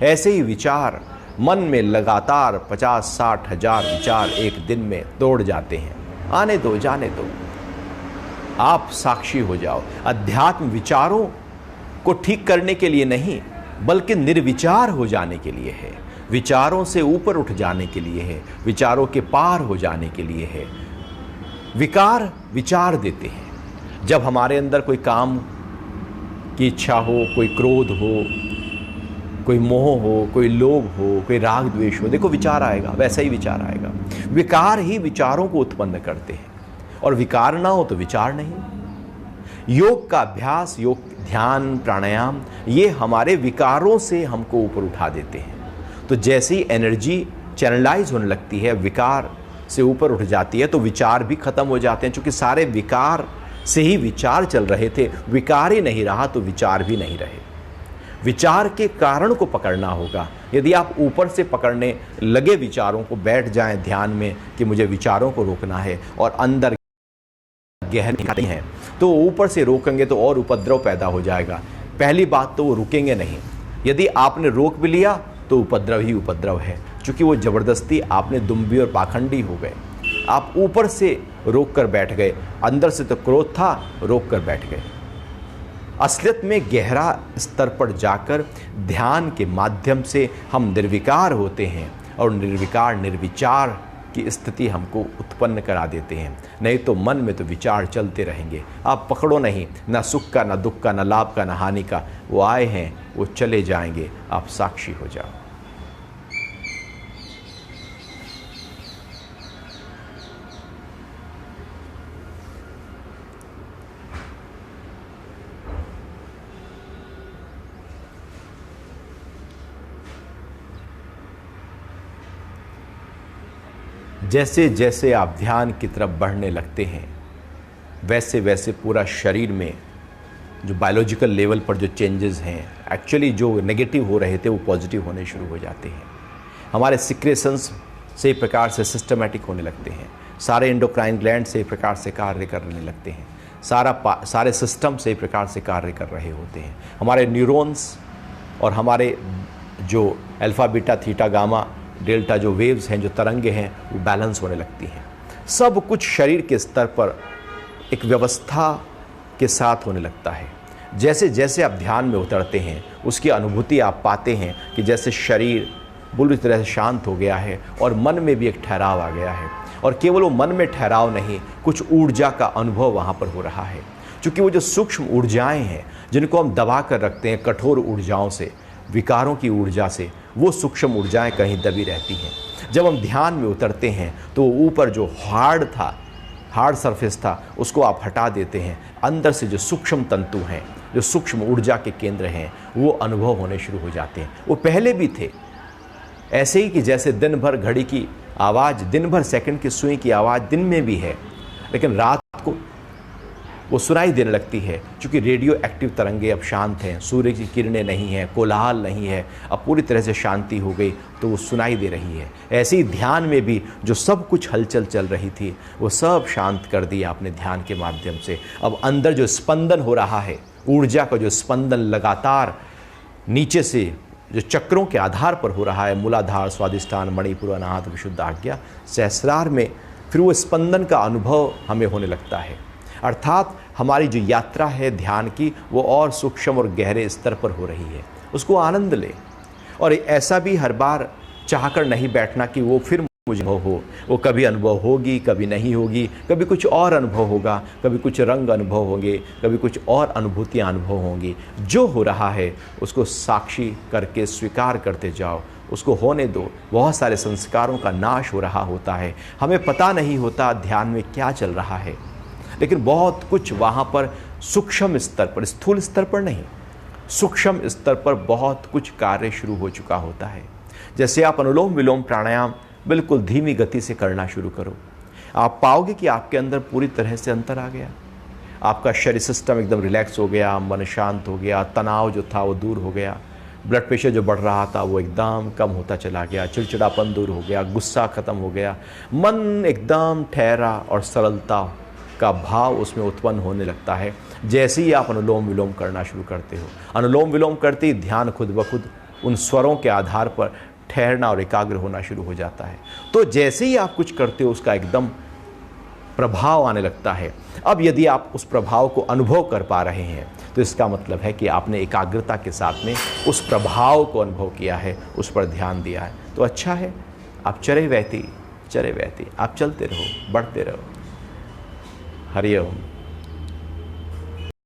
ऐसे ही विचार मन में लगातार 50-60 हजार विचार एक दिन में दौड़ जाते हैं। आने दो, जाने दो, आप साक्षी हो जाओ। अध्यात्म विचारों को ठीक करने के लिए नहीं बल्कि निर्विचार हो जाने के लिए है, विचारों से ऊपर उठ जाने के लिए है, विचारों के पार हो जाने के लिए है। विकार विचार देते हैं। जब हमारे अंदर कोई काम की इच्छा हो, कोई क्रोध हो, कोई मोह हो, कोई लोभ हो, कोई राग द्वेष हो, देखो विचार आएगा, वैसा ही विचार आएगा। विकार ही विचारों को उत्पन्न करते हैं और विकार ना हो तो विचार नहीं। योग का अभ्यास, योग, ध्यान, प्राणायाम, ये हमारे विकारों से हमको ऊपर उठा देते हैं। तो जैसे ही एनर्जी चैनलाइज होने लगती है, विकार से ऊपर उठ जाती है, तो विचार भी खत्म हो जाते हैं। क्योंकि सारे विकार से ही विचार चल रहे थे, विकार ही नहीं रहा तो विचार भी नहीं रहे। विचार के कारण को पकड़ना होगा। यदि आप ऊपर से पकड़ने लगे विचारों को, बैठ जाएं ध्यान में कि मुझे विचारों को रोकना है और अंदर गहरे हैं, तो ऊपर से रोकेंगे तो और उपद्रव पैदा हो जाएगा। पहली बात तो वो रुकेंगे नहीं। यदि आपने रोक भी लिया तो उपद्रव ही उपद्रव है, क्योंकि वो ज़बरदस्ती आपने दुम्बी और पाखंडी हो गए। आप ऊपर से रोक कर बैठ गए, अंदर से तो क्रोध था, रोक कर बैठ गए। असलियत में गहरा स्तर पर जाकर ध्यान के माध्यम से हम निर्विकार होते हैं और निर्विकार निर्विचार की स्थिति हमको उत्पन्न करा देते हैं। नहीं तो मन में तो विचार चलते रहेंगे। आप पकड़ो नहीं, ना सुख का, ना दुख का, ना लाभ का, ना हानि का। वो आए हैं, वो चले जाएंगे, आप साक्षी हो जाओ। जैसे जैसे आप ध्यान की तरफ बढ़ने लगते हैं, वैसे वैसे पूरा शरीर में जो बायोलॉजिकल लेवल पर जो चेंजेस हैं, एक्चुअली जो नेगेटिव हो रहे थे वो पॉजिटिव होने शुरू हो जाते हैं। हमारे सिक्रेशंस सही प्रकार से सिस्टमेटिक होने लगते हैं। सारे एंडोक्राइन ग्लैंड सही प्रकार से कार्य करने लगते हैं। सारे सिस्टम सही प्रकार से कार्य कर रहे होते हैं। हमारे न्यूरॉन्स और हमारे जो alpha beta theta gamma delta जो वेव्स हैं, जो तरंगे हैं, वो बैलेंस होने लगती हैं। सब कुछ शरीर के स्तर पर एक व्यवस्था के साथ होने लगता है। जैसे जैसे आप ध्यान में उतरते हैं, उसकी अनुभूति आप पाते हैं कि जैसे शरीर पूरी तरह से शांत हो गया है और मन में भी एक ठहराव आ गया है। और केवल वो मन में ठहराव नहीं, कुछ ऊर्जा का अनुभव वहाँ पर हो रहा है। क्योंकि वो जो सूक्ष्म ऊर्जाएँ हैं, जिनको हम दबा कर रखते हैं कठोर ऊर्जाओं से, विकारों की ऊर्जा से, वो सूक्ष्म ऊर्जाएं कहीं दबी रहती हैं। जब हम ध्यान में उतरते हैं तो ऊपर जो हार्ड सरफेस था, उसको आप हटा देते हैं। अंदर से जो सूक्ष्म तंतु हैं, जो सूक्ष्म ऊर्जा के केंद्र हैं, वो अनुभव होने शुरू हो जाते हैं। वो पहले भी थे, ऐसे ही कि जैसे दिन भर घड़ी की आवाज़, दिन भर सेकंड की सुई की आवाज़ दिन में भी है, लेकिन रात को वो सुनाई देने लगती है। क्योंकि रेडियो एक्टिव तरंगे अब शांत हैं, सूर्य की किरणें नहीं हैं, कोलाहल नहीं है, अब पूरी तरह से शांति हो गई, तो वो सुनाई दे रही है। ऐसे ही ध्यान में भी जो सब कुछ हलचल चल रही थी, वो सब शांत कर दिया आपने ध्यान के माध्यम से। अब अंदर जो स्पंदन हो रहा है, ऊर्जा का जो स्पंदन लगातार नीचे से जो चक्रों के आधार पर हो रहा है, मूलाधार, स्वादिष्ठान, मणिपुर, अनाहत, विशुद्ध आज्ञा, सहस्रार में, फिर वो स्पंदन का अनुभव हमें होने लगता है। अर्थात हमारी जो यात्रा है ध्यान की, वो और सूक्ष्म और गहरे स्तर पर हो रही है। उसको आनंद ले। और ऐसा भी हर बार चाहकर नहीं बैठना कि वो फिर मुझे अनुभव हो। वो कभी अनुभव होगी, कभी नहीं होगी, कभी कुछ और अनुभव होगा, कभी कुछ रंग अनुभव होंगे, कभी कुछ और अनुभूतियाँ अनुभव होंगी। जो हो रहा है उसको साक्षी करके स्वीकार करते जाओ, उसको होने दो। बहुत सारे संस्कारों का नाश हो रहा होता है, हमें पता नहीं होता ध्यान में क्या चल रहा है, लेकिन बहुत कुछ वहाँ पर सूक्ष्म स्तर पर, स्थूल स्तर पर नहीं, सूक्ष्म स्तर पर बहुत कुछ कार्य शुरू हो चुका होता है। जैसे आप अनुलोम विलोम प्राणायाम बिल्कुल धीमी गति से करना शुरू करो, आप पाओगे कि आपके अंदर पूरी तरह से अंतर आ गया। आपका शरीर सिस्टम एकदम रिलैक्स हो गया, मन शांत हो गया, तनाव जो था वो दूर हो गया, ब्लड प्रेशर जो बढ़ रहा था वो एकदम कम होता चला गया, चिड़चिड़ापन दूर हो गया, गुस्सा खत्म हो गया, मन एकदम ठहरा और सरलता का भाव उसमें उत्पन्न होने लगता है। जैसे ही आप अनुलोम विलोम करना शुरू करते हो, अनुलोम विलोम करते ही ध्यान खुद ब खुद उन स्वरों के आधार पर ठहरना और एकाग्र होना शुरू हो जाता है। तो जैसे ही आप कुछ करते हो उसका एकदम प्रभाव आने लगता है। अब यदि आप उस प्रभाव को अनुभव कर पा रहे हैं तो इसका मतलब है कि आपने एकाग्रता के साथ में उस प्रभाव को अनुभव किया है, उस पर ध्यान दिया है। तो अच्छा है, आप चरे वहती आप चलते रहो, बढ़ते रहो। हरि ओम।